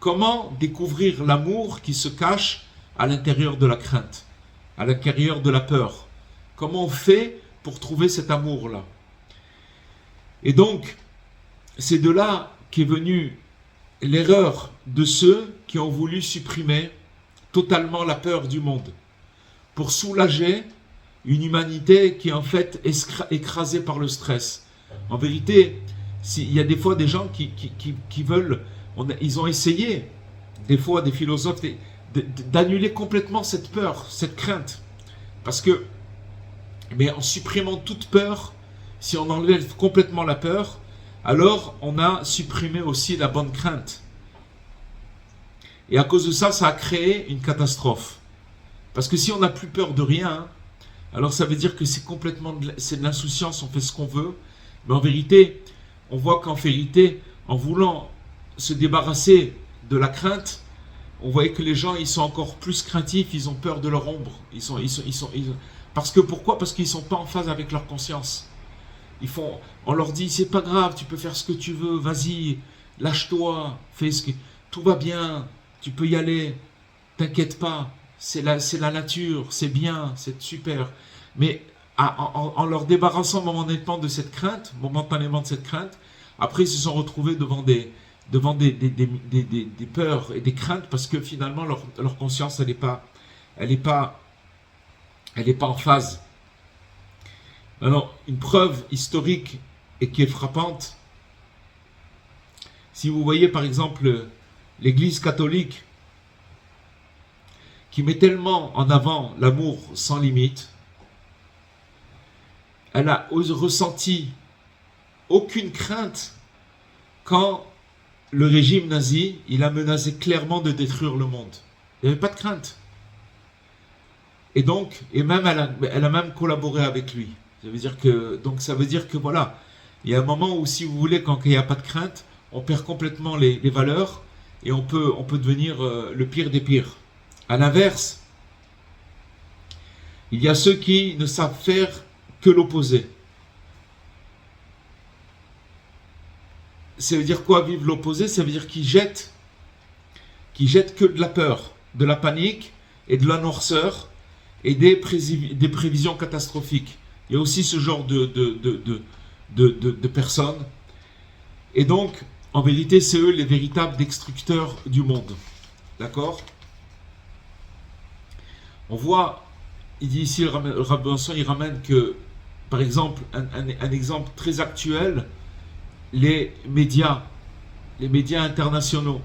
Comment découvrir l'amour qui se cache à l'intérieur de la crainte, à l'intérieur de la peur? Comment on fait pour trouver cet amour-là? Et donc, c'est de là qu'est venue l'erreur de ceux qui ont voulu supprimer totalement la peur du monde pour soulager une humanité qui est en fait écrasée par le stress. En vérité, il y a des fois des gens qui veulent, ils ont essayé, des fois des philosophes, d'annuler complètement cette peur, cette crainte. Parce que, mais en supprimant toute peur, si on enlève complètement la peur, alors on a supprimé aussi la bonne crainte. Et à cause de ça, ça a créé une catastrophe. Parce que si on n'a plus peur de rien, alors ça veut dire que c'est complètement c'est de l'insouciance, on fait ce qu'on veut. Mais en vérité, on voit qu'en vérité, en voulant se débarrasser de la crainte, on voyait que les gens, ils sont encore plus craintifs, ils ont peur de leur ombre. Parce que pourquoi? Parce qu'ils ne sont pas en phase avec leur conscience. On leur dit, c'est pas grave, tu peux faire ce que tu veux, vas-y, lâche-toi, fais ce que... Tout va bien, tu peux y aller, t'inquiète pas, c'est la nature, c'est bien, c'est super. Mais en leur débarrassant momentanément de cette crainte, après ils se sont retrouvés devant des peurs et des craintes parce que finalement leur conscience elle est pas en phase. Alors, une preuve historique et qui est frappante, si vous voyez par exemple l'Église catholique qui met tellement en avant l'amour sans limite, elle a ressenti aucune crainte quand le régime nazi, il a menacé clairement de détruire le monde. Il n'y avait pas de crainte. Et donc, même elle a même collaboré avec lui. Ça veut dire que voilà, il y a un moment où, si vous voulez, quand il n'y a pas de crainte, on perd complètement les valeurs et on peut devenir le pire des pires. À l'inverse, il y a ceux qui ne savent faire que l'opposé. Ça veut dire quoi, vivre l'opposé? Ça veut dire qu'ils qui jettent que de la peur, de la panique et de la noirceur et des prévisions catastrophiques. Il y a aussi ce genre de personnes. Et donc, en vérité, c'est eux les véritables destructeurs du monde. D'accord? On voit, il dit ici, le Rabbi Benson, il ramène que, par exemple, un exemple très actuel, les médias internationaux,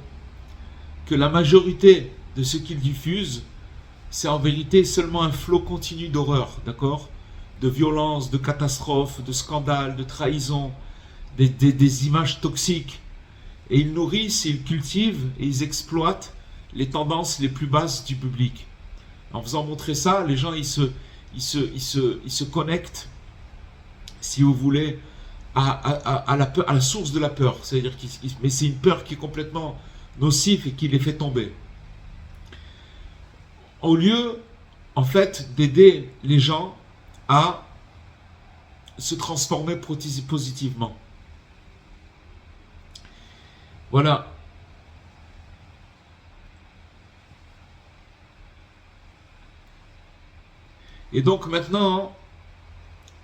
que la majorité de ce qu'ils diffusent, c'est en vérité seulement un flot continu d'horreur, d'accord? De violence, de catastrophes, de scandales, de trahisons, des images toxiques. Et ils nourrissent, ils cultivent et ils exploitent les tendances les plus basses du public. En faisant montrer ça, les gens ils se connectent, si vous voulez, à la source de la peur. C'est-à-dire mais c'est une peur qui est complètement nocive et qui les fait tomber. Au lieu, en fait, d'aider les gens à se transformer positivement. Voilà. Et donc maintenant,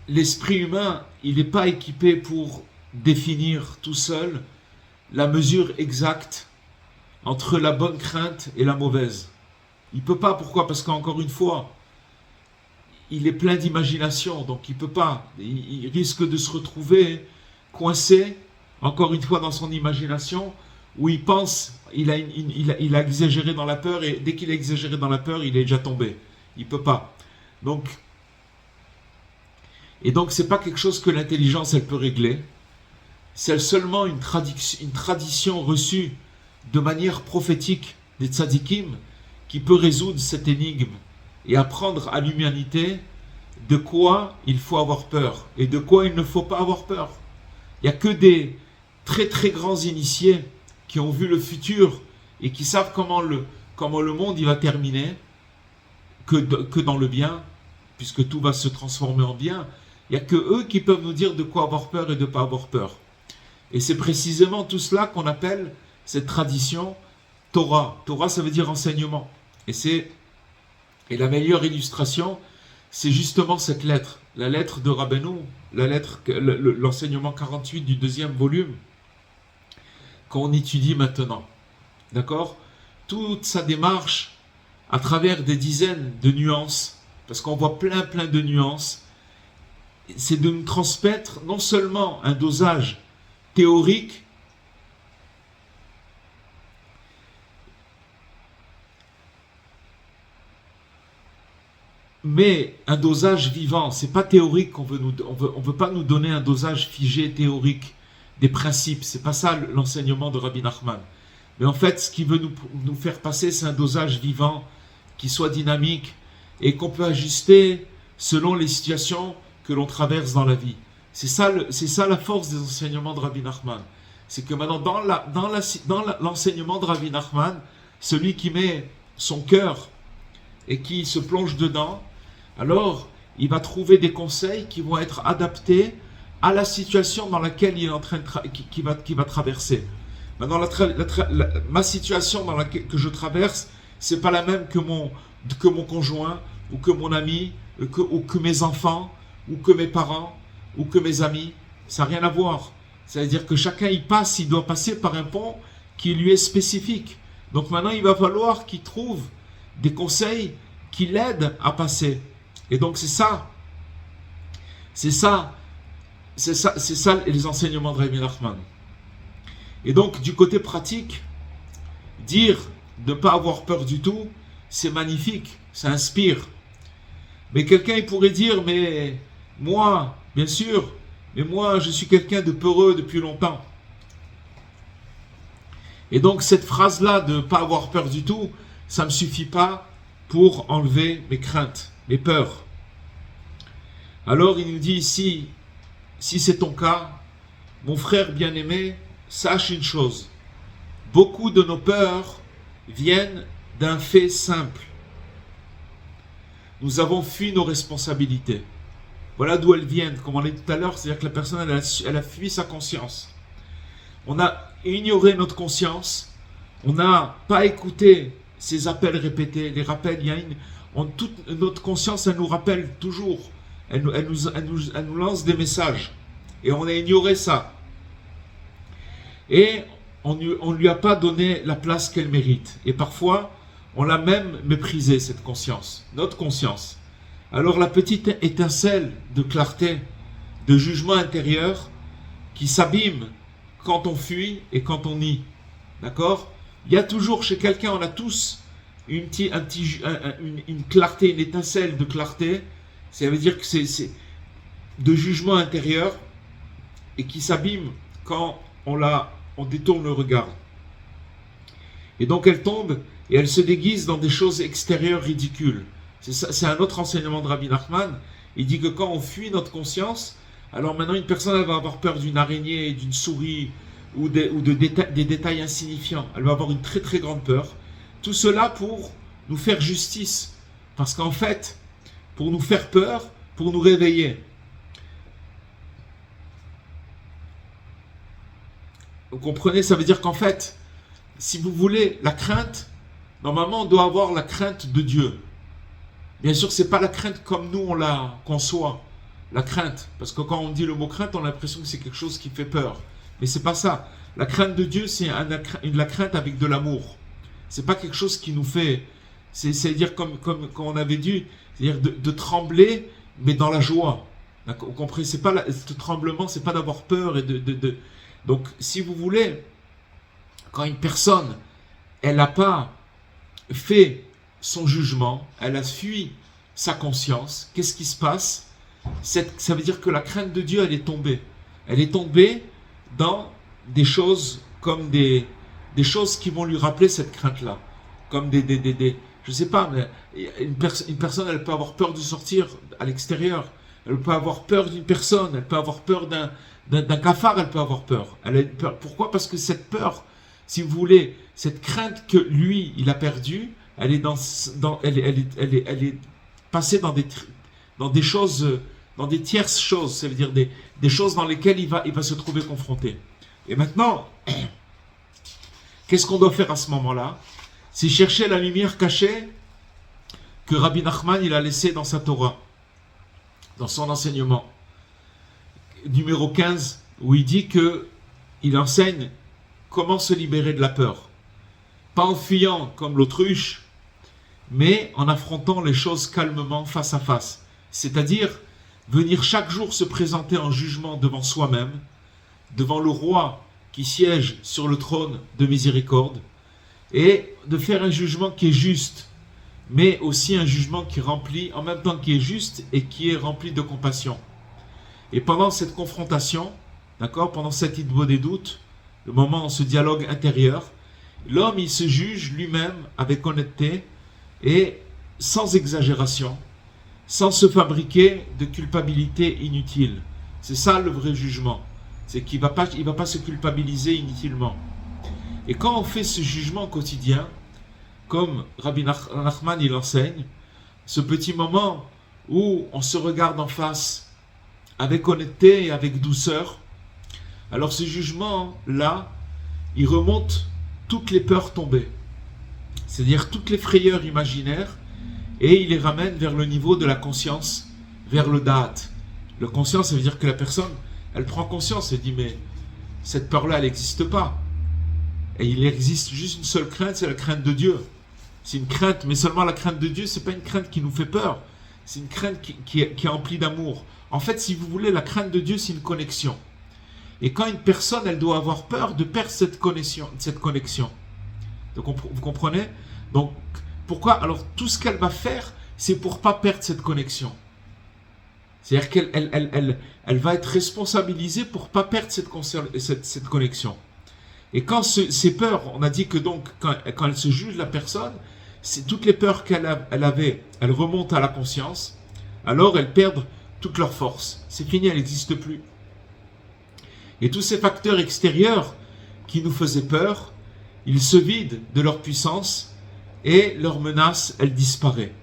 l'esprit humain, il n'est pas équipé pour définir tout seul la mesure exacte entre la bonne crainte et la mauvaise. Il ne peut pas, pourquoi? Parce qu'encore une fois, il est plein d'imagination, donc il ne peut pas. Il risque de se retrouver coincé, encore une fois, dans son imagination, où il pense, il a exagéré dans la peur, et dès qu'il a exagéré dans la peur, il est déjà tombé. Il ne peut pas. Donc, c'est pas quelque chose que l'intelligence elle peut régler. C'est seulement une tradition reçue de manière prophétique des tzadikim qui peut résoudre cette énigme et apprendre à l'humanité de quoi il faut avoir peur et de quoi il ne faut pas avoir peur. Il n'y a que des très très grands initiés qui ont vu le futur et qui savent comment le monde il va terminer que dans le bien, puisque tout va se transformer en bien. Il n'y a que eux qui peuvent nous dire de quoi avoir peur et de ne pas avoir peur. Et c'est précisément tout cela qu'on appelle cette tradition Torah. Torah, ça veut dire enseignement. Et la meilleure illustration, c'est justement cette lettre. La lettre de Rabbeinu, l'enseignement 48 du deuxième volume, qu'on étudie maintenant. D'accord? Toute sa démarche, à travers des dizaines de nuances, parce qu'on voit plein de nuances, c'est de nous transmettre non seulement un dosage théorique, mais un dosage vivant. C'est pas théorique qu'on veut on veut pas nous donner un dosage figé théorique des principes. C'est pas ça l'enseignement de Rabbi Nachman. Mais en fait, ce qu'il veut nous faire passer, c'est un dosage vivant qui soit dynamique et qu'on peut ajuster selon les situations que l'on traverse dans la vie. C'est ça la force des enseignements de Rabbi Nachman. C'est que maintenant, dans l'enseignement de Rabbi Nachman, celui qui met son cœur et qui se plonge dedans, alors il va trouver des conseils qui vont être adaptés à la situation dans laquelle il est en train qui va traverser. Maintenant, ma situation que je traverse, c'est pas la même que mon conjoint, ou que mon ami, ou que mes enfants, ou que mes parents, ou que mes amis. Ça n'a rien à voir. C'est-à-dire que chacun il doit passer par un pont qui lui est spécifique. Donc maintenant, il va falloir qu'il trouve des conseils qui l'aident à passer. Et donc c'est ça les enseignements de Rabbi Nachman. Et donc du côté pratique, dire de ne pas avoir peur du tout, c'est magnifique, ça inspire. Mais quelqu'un il pourrait dire, mais moi, bien sûr, mais moi je suis quelqu'un de peureux depuis longtemps. Et donc cette phrase-là de ne pas avoir peur du tout, ça ne me suffit pas pour enlever mes craintes, mes peurs. Alors il nous dit ici, si c'est ton cas, mon frère bien-aimé, sache une chose. Beaucoup de nos peurs viennent d'un fait simple. Nous avons fui nos responsabilités. Voilà d'où elles viennent, comme on l'a dit tout à l'heure, c'est-à-dire que la personne elle a fui sa conscience. On a ignoré notre conscience, on n'a pas écouté ces appels répétés, les rappels, toute notre conscience, elle nous rappelle toujours, elle nous lance des messages, et on a ignoré ça. Et on ne lui a pas donné la place qu'elle mérite. Et parfois, on l'a même méprisé, cette conscience, notre conscience. Alors la petite étincelle de clarté, de jugement intérieur, qui s'abîme quand on fuit et quand on nie. D'accord? Il y a toujours chez quelqu'un, on a tous une clarté, une étincelle de clarté. Ça veut dire que c'est de jugement intérieur et qui s'abîme quand on détourne le regard. Et donc elle tombe et elle se déguise dans des choses extérieures ridicules. C'est un autre enseignement de Rabbi Nachman. Il dit que quand on fuit notre conscience, alors maintenant une personne elle va avoir peur d'une araignée, d'une souris ou des détails insignifiants. Elle va avoir une très très grande peur. Tout cela pour nous faire justice. Parce qu'en fait, pour nous faire peur, pour nous réveiller. Vous comprenez, ça veut dire qu'en fait, si vous voulez la crainte, normalement on doit avoir la crainte de Dieu. Bien sûr, c'est pas la crainte comme nous on la conçoit, la crainte. Parce que quand on dit le mot crainte, on a l'impression que c'est quelque chose qui fait peur. Mais c'est pas ça. La crainte de Dieu, c'est la crainte avec de l'amour. C'est pas quelque chose qui nous fait... C'est-à-dire comme on avait dit, c'est-à-dire de trembler, mais dans la joie. Vous comprenez, c'est pas ce tremblement, c'est pas d'avoir peur et Donc, si vous voulez, quand une personne, elle n'a pas fait son jugement, elle a fui sa conscience, qu'est-ce qui se passe? Ça veut dire que la crainte de Dieu, elle est tombée. Elle est tombée dans des choses comme des choses qui vont lui rappeler cette crainte-là. Comme je sais pas, mais une personne, elle peut avoir peur de sortir à l'extérieur. Elle peut avoir peur d'une personne, elle peut avoir peur d'un cafard, elle peut avoir peur. Elle a peur. Pourquoi? Parce que cette peur, si vous voulez, cette crainte que lui, il a perdue, elle est elle est passée dans des choses, dans des tierces choses, ça veut dire des choses dans lesquelles il va se trouver confronté. Et maintenant, qu'est-ce qu'on doit faire à ce moment-là? C'est chercher la lumière cachée que Rabbi Nachman il a laissée dans sa Torah, dans son enseignement. Numéro 15, où il dit qu'il enseigne comment se libérer de la peur. Pas en fuyant comme l'autruche, mais en affrontant les choses calmement face à face. C'est-à-dire venir chaque jour se présenter en jugement devant soi-même, devant le roi qui siège sur le trône de miséricorde, et de faire un jugement qui est juste, mais aussi un jugement qui remplit, en même temps qui est juste et qui est rempli de compassion. Et pendant cette confrontation, d'accord, pendant cette hitbo des doutes, le moment, ce dialogue intérieur, l'homme, il se juge lui-même avec honnêteté et sans exagération, sans se fabriquer de culpabilité inutile. C'est ça le vrai jugement. C'est qu'il ne va pas se culpabiliser inutilement. Et quand on fait ce jugement quotidien, comme Rabbi Nachman il enseigne, ce petit moment où on se regarde en face avec honnêteté et avec douceur, alors ce jugement-là, il remonte toutes les peurs tombées, c'est-à-dire toutes les frayeurs imaginaires, et il les ramène vers le niveau de la conscience, vers le da'at. La conscience, ça veut dire que la personne, elle prend conscience et dit, mais cette peur-là, elle n'existe pas. Et il existe juste une seule crainte, c'est la crainte de Dieu. C'est une crainte, mais seulement la crainte de Dieu, c'est pas une crainte qui nous fait peur. C'est une crainte qui est emplie d'amour. En fait, si vous voulez, la crainte de Dieu, c'est une connexion. Et quand une personne, elle doit avoir peur de perdre cette connexion. Donc, vous comprenez? Donc, pourquoi? Alors, tout ce qu'elle va faire, c'est pour pas perdre cette connexion. C'est-à-dire qu'elle va être responsabilisée pour pas perdre cette connexion. Et quand ces peurs, on a dit que donc, quand elle se juge, la personne, c'est toutes les peurs qu'elle avait, elles remontent à la conscience, alors elles perdent toute leur force. C'est fini, elles n'existent plus. Et tous ces facteurs extérieurs qui nous faisaient peur, ils se vident de leur puissance et leur menace, elle disparaît.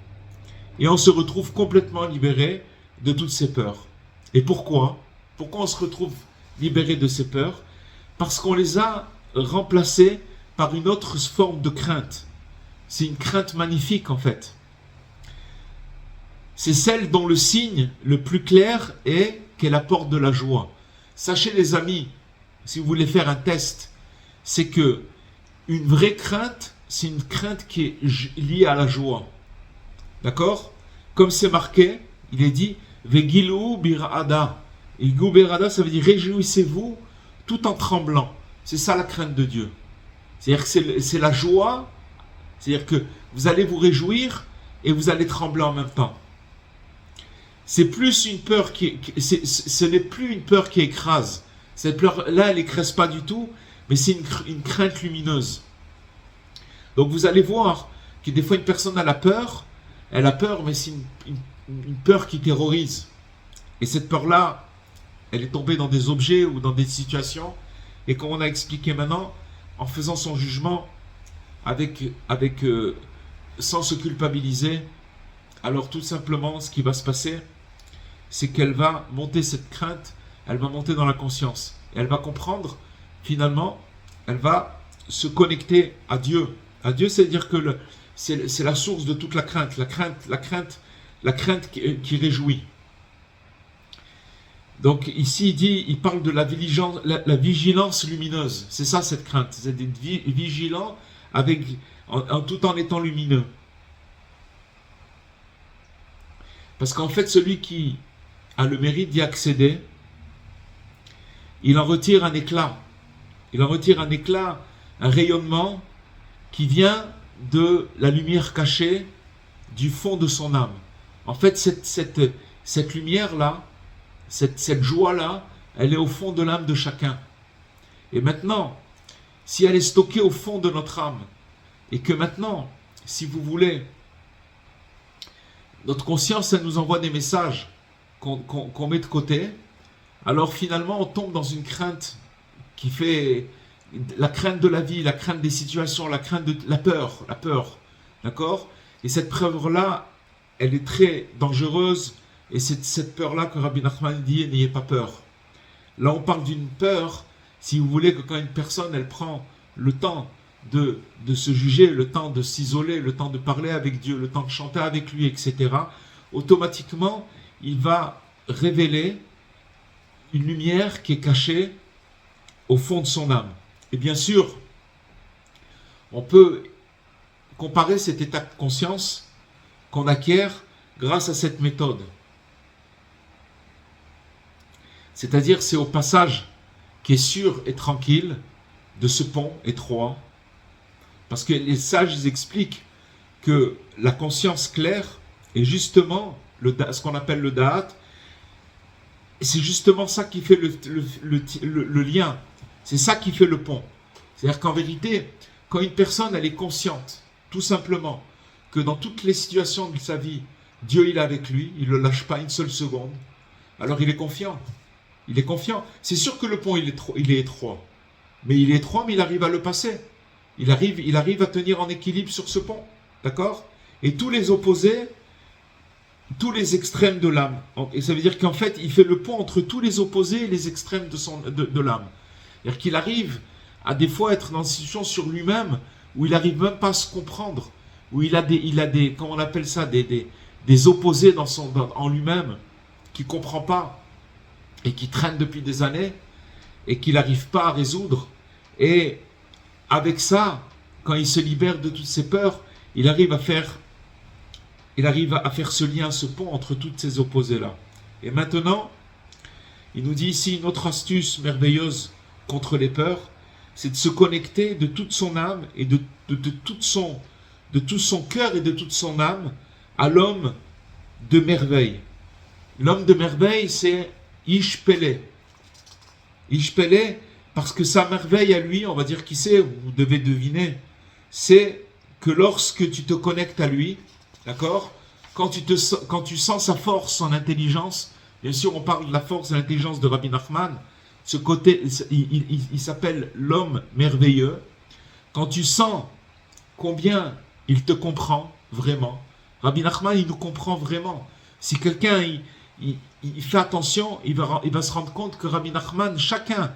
Et on se retrouve complètement libéré de toutes ces peurs. Et pourquoi? Pourquoi on se retrouve libéré de ces peurs? Parce qu'on les a remplacées par une autre forme de crainte. C'est une crainte magnifique en fait. C'est celle dont le signe le plus clair est qu'elle apporte de la joie. Sachez les amis, si vous voulez faire un test, c'est que une vraie crainte, c'est une crainte qui est liée à la joie. D'accord? Comme c'est marqué, il est dit Vegilou birada. Et birada, ça veut dire réjouissez-vous tout en tremblant. C'est ça la crainte de Dieu. C'est-à-dire que c'est la joie, c'est-à-dire que vous allez vous réjouir et vous allez trembler en même temps. C'est plus une peur ce n'est plus une peur qui écrase. Cette peur-là, elle n'écrase pas du tout, mais c'est une crainte lumineuse. Donc vous allez voir que des fois une personne a peur, mais c'est une peur qui terrorise. Et cette peur-là, elle est tombée dans des objets ou dans des situations. Et comme on a expliqué maintenant, en faisant son jugement sans se culpabiliser, alors tout simplement ce qui va se passer, c'est qu'elle va monter cette crainte, elle va monter dans la conscience. Et elle va comprendre, finalement, elle va se connecter à Dieu. À Dieu, c'est-à-dire que c'est la source de toute la crainte qui réjouit. Donc ici, il parle de la vigilance lumineuse. C'est ça cette crainte, c'est d'être vigilant tout en étant lumineux. Parce qu'en fait, celui qui a le mérite d'y accéder, il en retire un éclat. Il en retire un éclat, un rayonnement qui vient de la lumière cachée du fond de son âme. En fait, cette lumière-là, cette joie-là, elle est au fond de l'âme de chacun. Et maintenant, si elle est stockée au fond de notre âme, et que maintenant, si vous voulez, notre conscience, elle nous envoie des messages qu'on met de côté, alors finalement, on tombe dans une crainte qui fait la crainte de la vie, la crainte des situations, la crainte de la peur, d'accord? Et cette peur-là, elle est très dangereuse, et c'est cette peur-là que Rabbi Nachman dit, n'ayez pas peur. Là, on parle d'une peur, si vous voulez, que quand une personne, elle prend le temps de se juger, le temps de s'isoler, le temps de parler avec Dieu, le temps de chanter avec lui, etc., automatiquement, il va révéler une lumière qui est cachée au fond de son âme. Et bien sûr, on peut comparer cet état de conscience qu'on acquiert grâce à cette méthode. C'est-à-dire, c'est au passage qui est sûr et tranquille de ce pont étroit. Parce que les sages ils expliquent que la conscience claire est justement ce qu'on appelle le da'at. Et c'est justement ça qui fait le lien. C'est ça qui fait le pont. C'est-à-dire qu'en vérité, quand une personne elle est consciente, tout simplement, que dans toutes les situations de sa vie, Dieu il est avec lui, il ne le lâche pas une seule seconde, alors il est confiant. Il est confiant. C'est sûr que le pont il est étroit. Mais il est étroit, mais il arrive à le passer. Il arrive à tenir en équilibre sur ce pont. D'accord? Et tous les opposés, tous les extrêmes de l'âme. Et ça veut dire qu'en fait, il fait le pont entre tous les opposés et les extrêmes de l'âme. C'est-à-dire qu'il arrive à des fois être dans une situation sur lui-même où il n'arrive même pas à se comprendre, où il a des comment on appelle ça, des opposés en lui-même qu'il ne comprend pas et qui traînent depuis des années et qu'il n'arrive pas à résoudre. Et avec ça, quand il se libère de toutes ses peurs, il arrive à faire ce lien, ce pont entre toutes ces opposés-là. Et maintenant, il nous dit ici une autre astuce merveilleuse contre les peurs, c'est de se connecter de toute son âme et de tout son cœur et de toute son âme à l'homme de merveille. L'homme de merveille, c'est Ishpele. Ishpele, parce que sa merveille à lui, on va dire qui c'est, vous devez deviner, c'est que lorsque tu te connectes à lui, d'accord, quand tu sens sa force, son intelligence, bien sûr on parle de la force et de l'intelligence de Rabbi Nachman, ce côté, il s'appelle l'homme merveilleux, quand tu sens combien il te comprend vraiment, Rabbi Nachman il nous comprend vraiment. Si quelqu'un il fait attention, il va se rendre compte que Rabbi Nachman, chacun,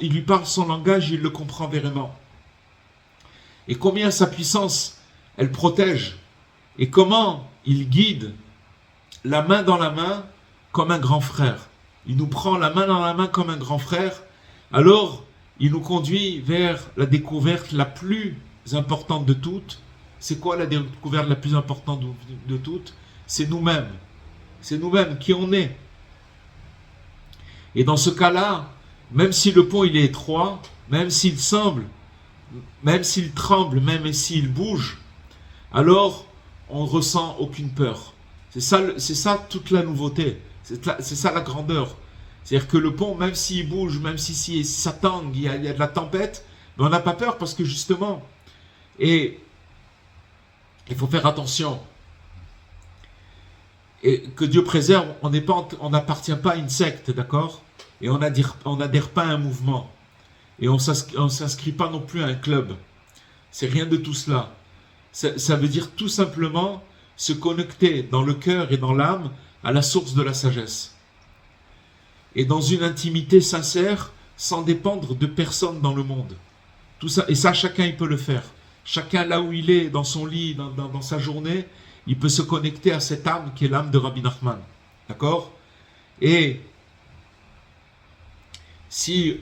il lui parle son langage, il le comprend vraiment. et combien sa puissance, elle protège, et comment il guide la main dans la main comme un grand frère. Il nous prend la main dans la main comme un grand frère, alors il nous conduit vers la découverte la plus importante de toutes. C'est quoi la découverte la plus importante de toutes? C'est nous-mêmes. C'est nous-mêmes qui on est. Et dans ce cas-là, même si le pont il est étroit, même s'il semble, même s'il tremble, même s'il bouge, alors on ne ressent aucune peur. C'est ça toute la nouveauté. C'est ça la grandeur. C'est-à-dire que le pont, même s'il bouge, même si ça tangue, il y a de la tempête, mais on n'a pas peur parce que justement, et il faut faire attention. Et que Dieu préserve, on n'appartient pas à une secte, d'accord? Et on n'adhère pas à un mouvement. Et on ne s'inscrit pas non plus à un club. C'est rien de tout cela. Ça veut dire tout simplement se connecter dans le cœur et dans l'âme à la source de la sagesse. Et dans une intimité sincère, sans dépendre de personne dans le monde. Tout ça, et ça, chacun il peut le faire. Chacun là où il est, dans son lit, dans sa journée, il peut se connecter à cette âme qui est l'âme de Rabbi Nachman. D'accord? Et si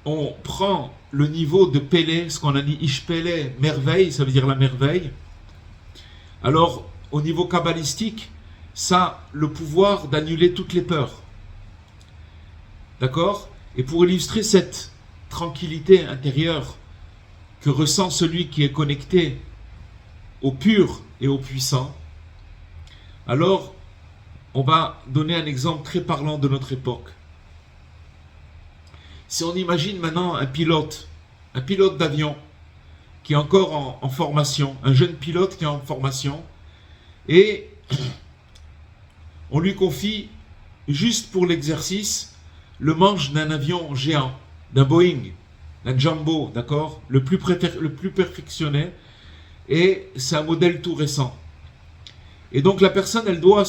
on prend le niveau de Pélé, ce qu'on a dit Ishpélé, merveille, ça veut dire la merveille, alors au niveau kabbalistique, ça a le pouvoir d'annuler toutes les peurs. D'accord? Et pour illustrer cette tranquillité intérieure que ressent celui qui est connecté au pur et au puissant, alors on va donner un exemple très parlant de notre époque. Si on imagine maintenant un pilote d'avion qui est encore en formation, un jeune pilote qui est en formation, et on lui confie, juste pour l'exercice, le manche d'un avion géant, d'un Boeing, d'un Jumbo, d'accord, le plus perfectionné, et c'est un modèle tout récent. Et donc la personne, elle doit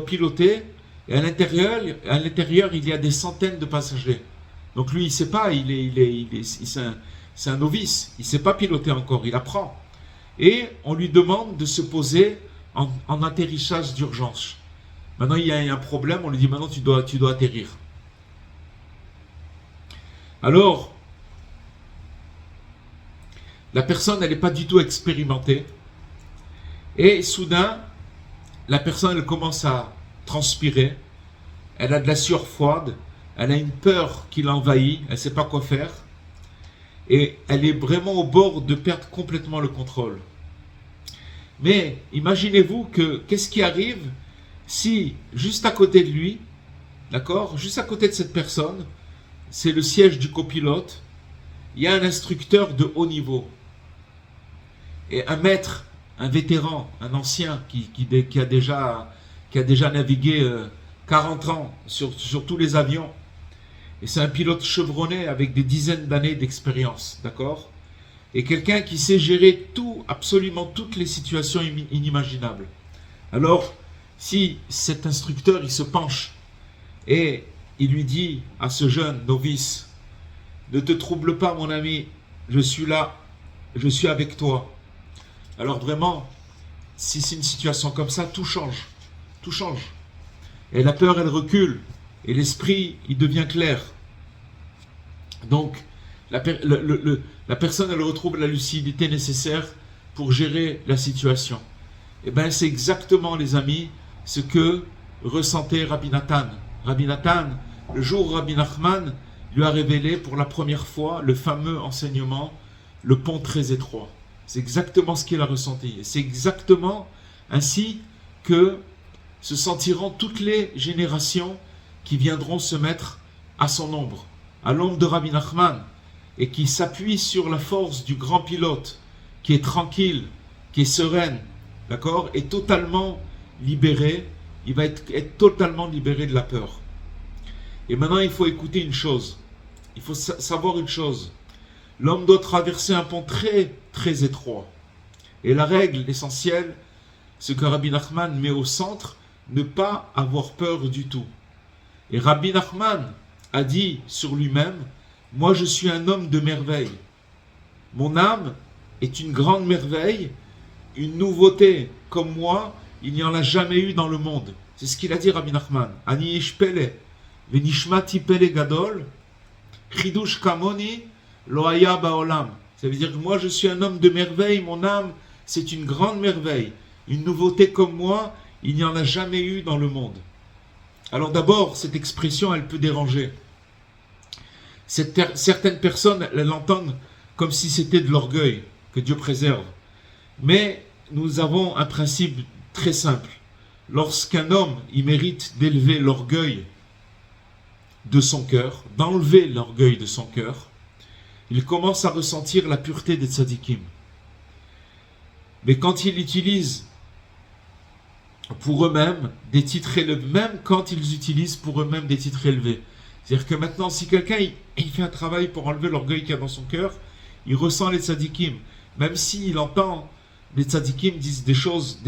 piloter, et à l'intérieur, il y a des centaines de passagers. Donc lui, il ne sait pas, c'est un novice, il ne sait pas piloter encore, il apprend. Et on lui demande de se poser en atterrissage d'urgence. Maintenant, il y a un problème, on lui dit maintenant tu dois atterrir. Alors, la personne, elle n'est pas du tout expérimentée. Et soudain, la personne, elle commence à transpirer. Elle a de la sueur froide. Elle a une peur qui l'envahit. Elle ne sait pas quoi faire. Et elle est vraiment au bord de perdre complètement le contrôle. Mais imaginez-vous qu'est-ce qui arrive si, juste à côté de lui, d'accord, juste à côté de cette personne, c'est le siège du copilote, il y a un instructeur de haut niveau. Et un maître, un vétéran, un ancien qui a déjà navigué 40 ans sur tous les avions. Et c'est un pilote chevronné avec des dizaines d'années d'expérience, d'accord? Et quelqu'un qui sait gérer absolument toutes les situations inimaginables. Alors, si cet instructeur, il se penche et il lui dit à ce jeune novice, ne te trouble pas mon ami, je suis là, je suis avec toi. Alors vraiment, si c'est une situation comme ça, tout change. Tout change. Et la peur, elle recule. Et l'esprit, il devient clair. Donc, la personne, elle retrouve la lucidité nécessaire pour gérer la situation. Et bien, c'est exactement, les amis, ce que ressentait Rabbi Nathan. Rabbi Nathan, le jour où Rabbi Nachman lui a révélé pour la première fois le fameux enseignement, le pont très étroit. C'est exactement ce qu'il a ressenti. Et c'est exactement ainsi que se sentiront toutes les générations qui viendront se mettre à son ombre, à l'ombre de Rabbi Nachman, et qui s'appuient sur la force du grand pilote, qui est tranquille, qui est sereine, d'accord, et totalement libéré. Il va être totalement libéré de la peur. Et maintenant, il faut écouter une chose. Il faut savoir une chose. L'homme doit traverser un pont très, très étroit. Et la règle essentielle, ce que Rabbi Nachman met au centre, ne pas avoir peur du tout. Et Rabbi Nachman a dit sur lui-même, moi je suis un homme de merveille. Mon âme est une grande merveille, une nouveauté comme moi, il n'y en a jamais eu dans le monde. C'est ce qu'il a dit Rabbi Nachman. Ani ish pele, venishmati pele gadol, chidush kamoni, lo haya baolam. Ça veut dire que moi je suis un homme de merveille, mon âme c'est une grande merveille. Une nouveauté comme moi, il n'y en a jamais eu dans le monde. Alors d'abord, cette expression, elle peut déranger. Certaines personnes, elles l'entendent comme si c'était de l'orgueil, que Dieu préserve. Mais nous avons un principe très simple. Lorsqu'un homme, il mérite d'élever l'orgueil de son cœur, d'enlever l'orgueil de son cœur, il commence à ressentir la pureté des tzadikim. Mais quand il utilise pour eux-mêmes des titres élevés, même quand ils utilisent pour eux-mêmes des titres élevés. C'est-à-dire que maintenant, si quelqu'un il fait un travail pour enlever l'orgueil qu'il y a dans son cœur, il ressent les tzadikim. Même s'il entend les tzadikim disent des choses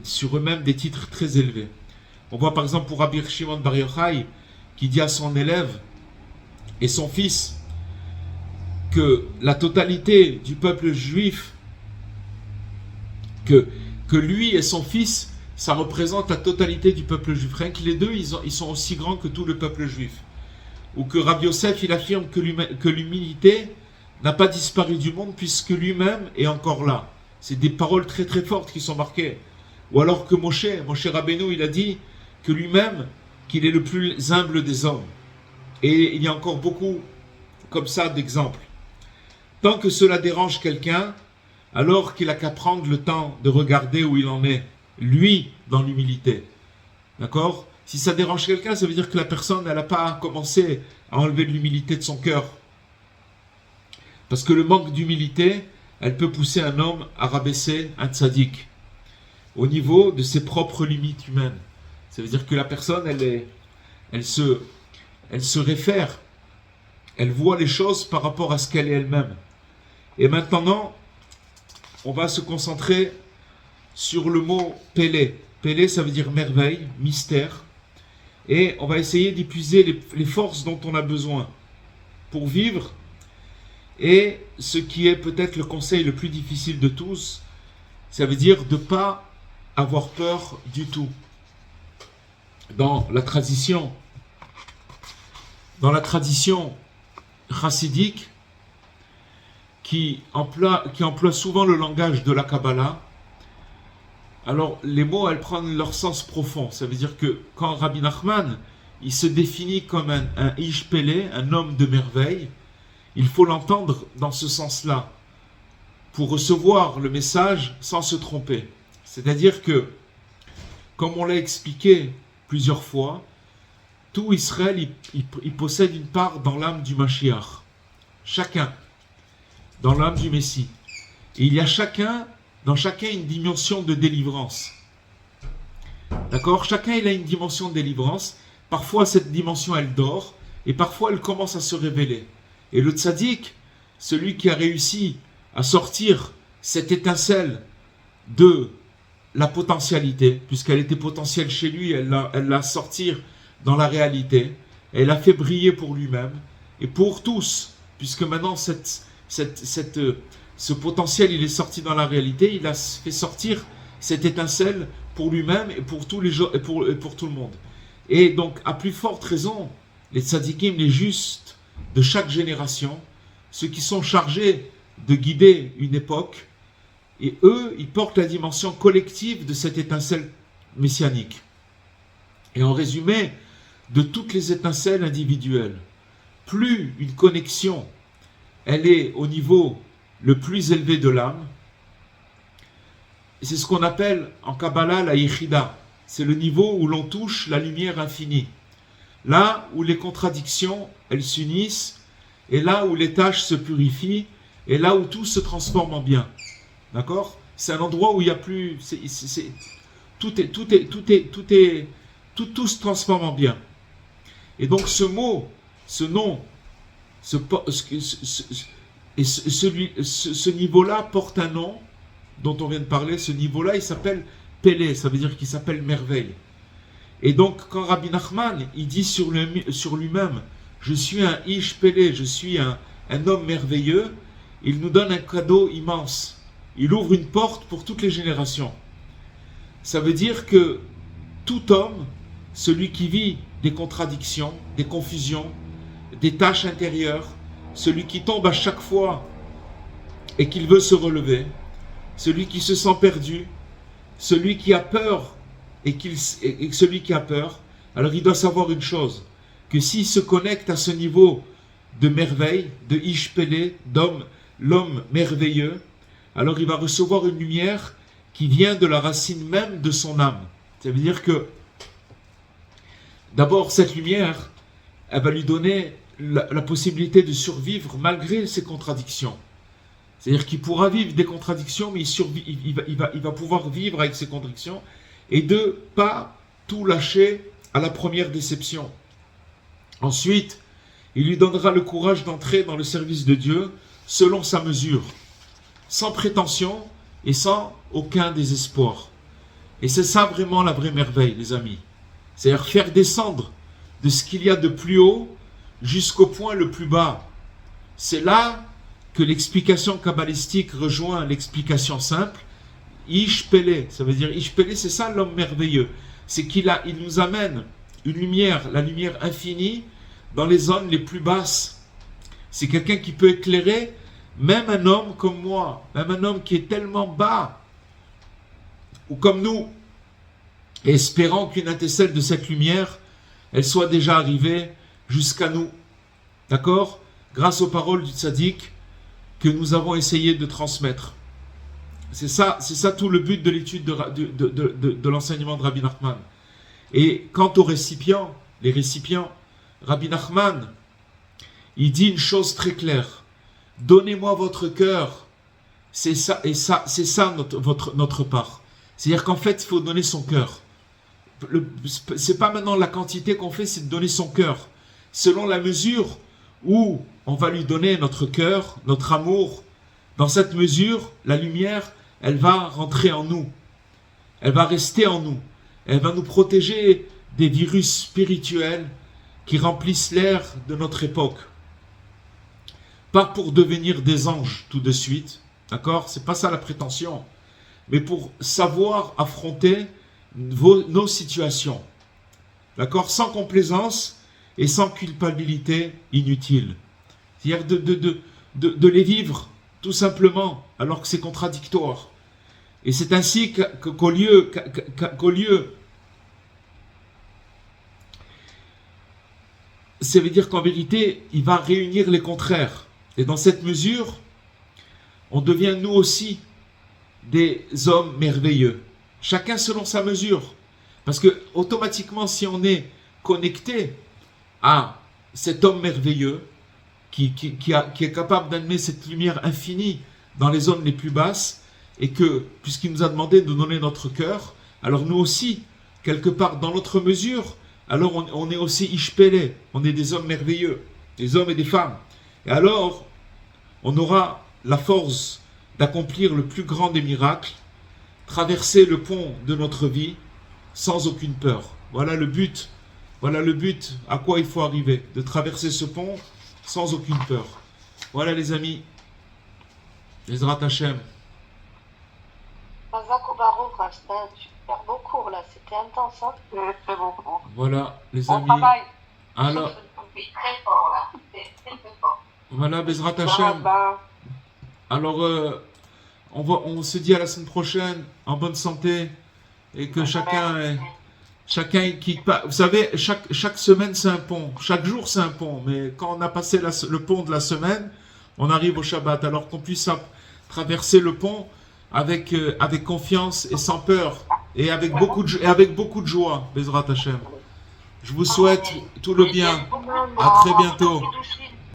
sur eux-mêmes, des titres très élevés. On voit par exemple pour Rabbi Shimon Bar Yochai qui dit à son élève et son fils que la totalité du peuple juif, que lui et son fils, ça représente la totalité du peuple juif. Rien que les deux, ils sont aussi grands que tout le peuple juif. Ou que Rabbi Yosef, il affirme que l'humilité n'a pas disparu du monde puisque lui-même est encore là. C'est des paroles très très fortes qui sont marquées. Ou alors que Moshe Rabbeinu, il a dit que lui-même, qu'il est le plus humble des hommes. Et il y a encore beaucoup comme ça d'exemples. Tant que cela dérange quelqu'un, alors qu'il n'a qu'à prendre le temps de regarder où il en est, lui, dans l'humilité. D'accord ? Si ça dérange quelqu'un, ça veut dire que la personne, elle n'a pas commencé à enlever de l'humilité de son cœur. Parce que le manque d'humilité, elle peut pousser un homme à rabaisser un tzaddik au niveau de ses propres limites humaines. Ça veut dire que la personne, elle se réfère, elle voit les choses par rapport à ce qu'elle est elle-même. Et maintenant, on va se concentrer sur le mot Pélé. Pélé, ça veut dire merveille, mystère. Et on va essayer d'épuiser les forces dont on a besoin pour vivre. Et ce qui est peut-être le conseil le plus difficile de tous, ça veut dire de ne pas avoir peur du tout. Dans la tradition chassidique, qui emploie souvent le langage de la Kabbalah, alors les mots, elles prennent leur sens profond. Ça veut dire que quand Rabbi Nachman, il se définit comme un Ish Pélé, un homme de merveille, il faut l'entendre dans ce sens-là, pour recevoir le message sans se tromper. C'est-à-dire que, comme on l'a expliqué plusieurs fois, tout Israël, il possède une part dans l'âme du Mashiach. Chacun, dans l'âme du Messie. Et il y a dans chacun une dimension de délivrance. D'accord ? Chacun, il a une dimension de délivrance. Parfois, cette dimension, elle dort, et parfois, elle commence à se révéler. Et le tzaddik, celui qui a réussi à sortir cette étincelle de la potentialité, puisqu'elle était potentielle chez lui, elle l'a sortir dans la réalité, elle l'a fait briller pour lui-même, et pour tous, puisque maintenant, ce potentiel, il est sorti dans la réalité, il a fait sortir cette étincelle pour lui-même et pour tous les gens et pour tout le monde. Et donc, à plus forte raison, les tzadikim, les justes de chaque génération, ceux qui sont chargés de guider une époque, et eux, ils portent la dimension collective de cette étincelle messianique. Et en résumé, de toutes les étincelles individuelles, plus une connexion, elle est au niveau le plus élevé de l'âme, c'est ce qu'on appelle en Kabbalah la Yechida. C'est le niveau où l'on touche la lumière infinie. Là où les contradictions, elles s'unissent, et là où les tâches se purifient, et là où tout se transforme en bien. D'accord ? C'est un endroit où il n'y a plus... tout se transforme en bien. Et donc ce mot, ce nom, ce niveau-là porte un nom dont on vient de parler. Ce niveau-là, il s'appelle Pélé, ça veut dire qu'il s'appelle merveille. Et donc, quand Rabbi Nachman, il dit sur lui-même, je suis un Ish Pélé, je suis un homme merveilleux, il nous donne un cadeau immense. Il ouvre une porte pour toutes les générations. Ça veut dire que tout homme, celui qui vit des contradictions, des confusions, des tâches intérieures, celui qui tombe à chaque fois et qu'il veut se relever, celui qui se sent perdu, celui qui a peur et celui qui a peur, alors il doit savoir une chose, que s'il se connecte à ce niveau de merveille, de Ishpélé, l'homme merveilleux, alors il va recevoir une lumière qui vient de la racine même de son âme. Ça veut dire que d'abord cette lumière, elle va lui donner la possibilité de survivre malgré ses contradictions. C'est-à-dire qu'il pourra vivre des contradictions, mais il va pouvoir vivre avec ses contradictions et de pas tout lâcher à la première déception. Ensuite, il lui donnera le courage d'entrer dans le service de Dieu selon sa mesure, sans prétention et sans aucun désespoir. Et c'est ça vraiment la vraie merveille, les amis. C'est-à-dire faire descendre de ce qu'il y a de plus haut jusqu'au point le plus bas. C'est là que l'explication kabbalistique rejoint l'explication simple. Ishpélé, ça veut dire Ishpélé, c'est ça l'homme merveilleux. C'est il nous amène une lumière, la lumière infinie, dans les zones les plus basses. C'est quelqu'un qui peut éclairer même un homme comme moi, même un homme qui est tellement bas, ou comme nous, et espérant qu'une étincelle de cette lumière, elle soit déjà arrivée jusqu'à nous. D'accord? Grâce aux paroles du tzaddik que nous avons essayé de transmettre. C'est ça tout le but de l'étude de l'enseignement de Rabbi Nachman. Et quant aux récipients, les récipients, Rabbi Nachman, il dit une chose très claire. Donnez-moi votre cœur. C'est ça, et ça, c'est ça notre part. C'est-à-dire qu'en fait, il faut donner son cœur. C'est pas maintenant la quantité qu'on fait, c'est de donner son cœur. Selon la mesure où on va lui donner notre cœur, notre amour, dans cette mesure, la lumière, elle va rentrer en nous. Elle va rester en nous. Elle va nous protéger des virus spirituels qui remplissent l'air de notre époque. Pas pour devenir des anges tout de suite, d'accord? C'est pas ça la prétention. Mais pour savoir affronter nos situations. D'accord? Sans complaisance et sans culpabilité inutile. C'est-à-dire de les vivre tout simplement alors que c'est contradictoire. Et c'est ainsi qu'au lieu, ça veut dire qu'en vérité, il va réunir les contraires. Et dans cette mesure, on devient nous aussi des hommes merveilleux. Chacun selon sa mesure. Parce que automatiquement, si on est connecté à cet homme merveilleux, qui est capable d'amener cette lumière infinie dans les zones les plus basses, et que, puisqu'il nous a demandé de donner notre cœur, alors nous aussi, quelque part dans notre mesure, alors on est aussi ishpélé, on est des hommes merveilleux, des hommes et des femmes. Et alors, on aura la force d'accomplir le plus grand des miracles, traverser le pont de notre vie sans aucune peur. Voilà le but à quoi il faut arriver, de traverser ce pont sans aucune peur. Voilà les amis, les Hashem. C'était un super beau cours là, c'était intense. Hein, très bon cours. Voilà les On amis. travaille. Alors, très fort là, c'était très fort. voilà Bezrat Hashem. Alors, on se dit à la semaine prochaine, en bonne santé, et que chacun vous savez, chaque semaine c'est un pont, chaque jour c'est un pont, mais quand on a passé le pont de la semaine, on arrive au Shabbat, alors qu'on puisse traverser le pont avec confiance et sans peur, et avec beaucoup de joie, Bezrat Hashem. Je vous souhaite tout le bien, à très bientôt.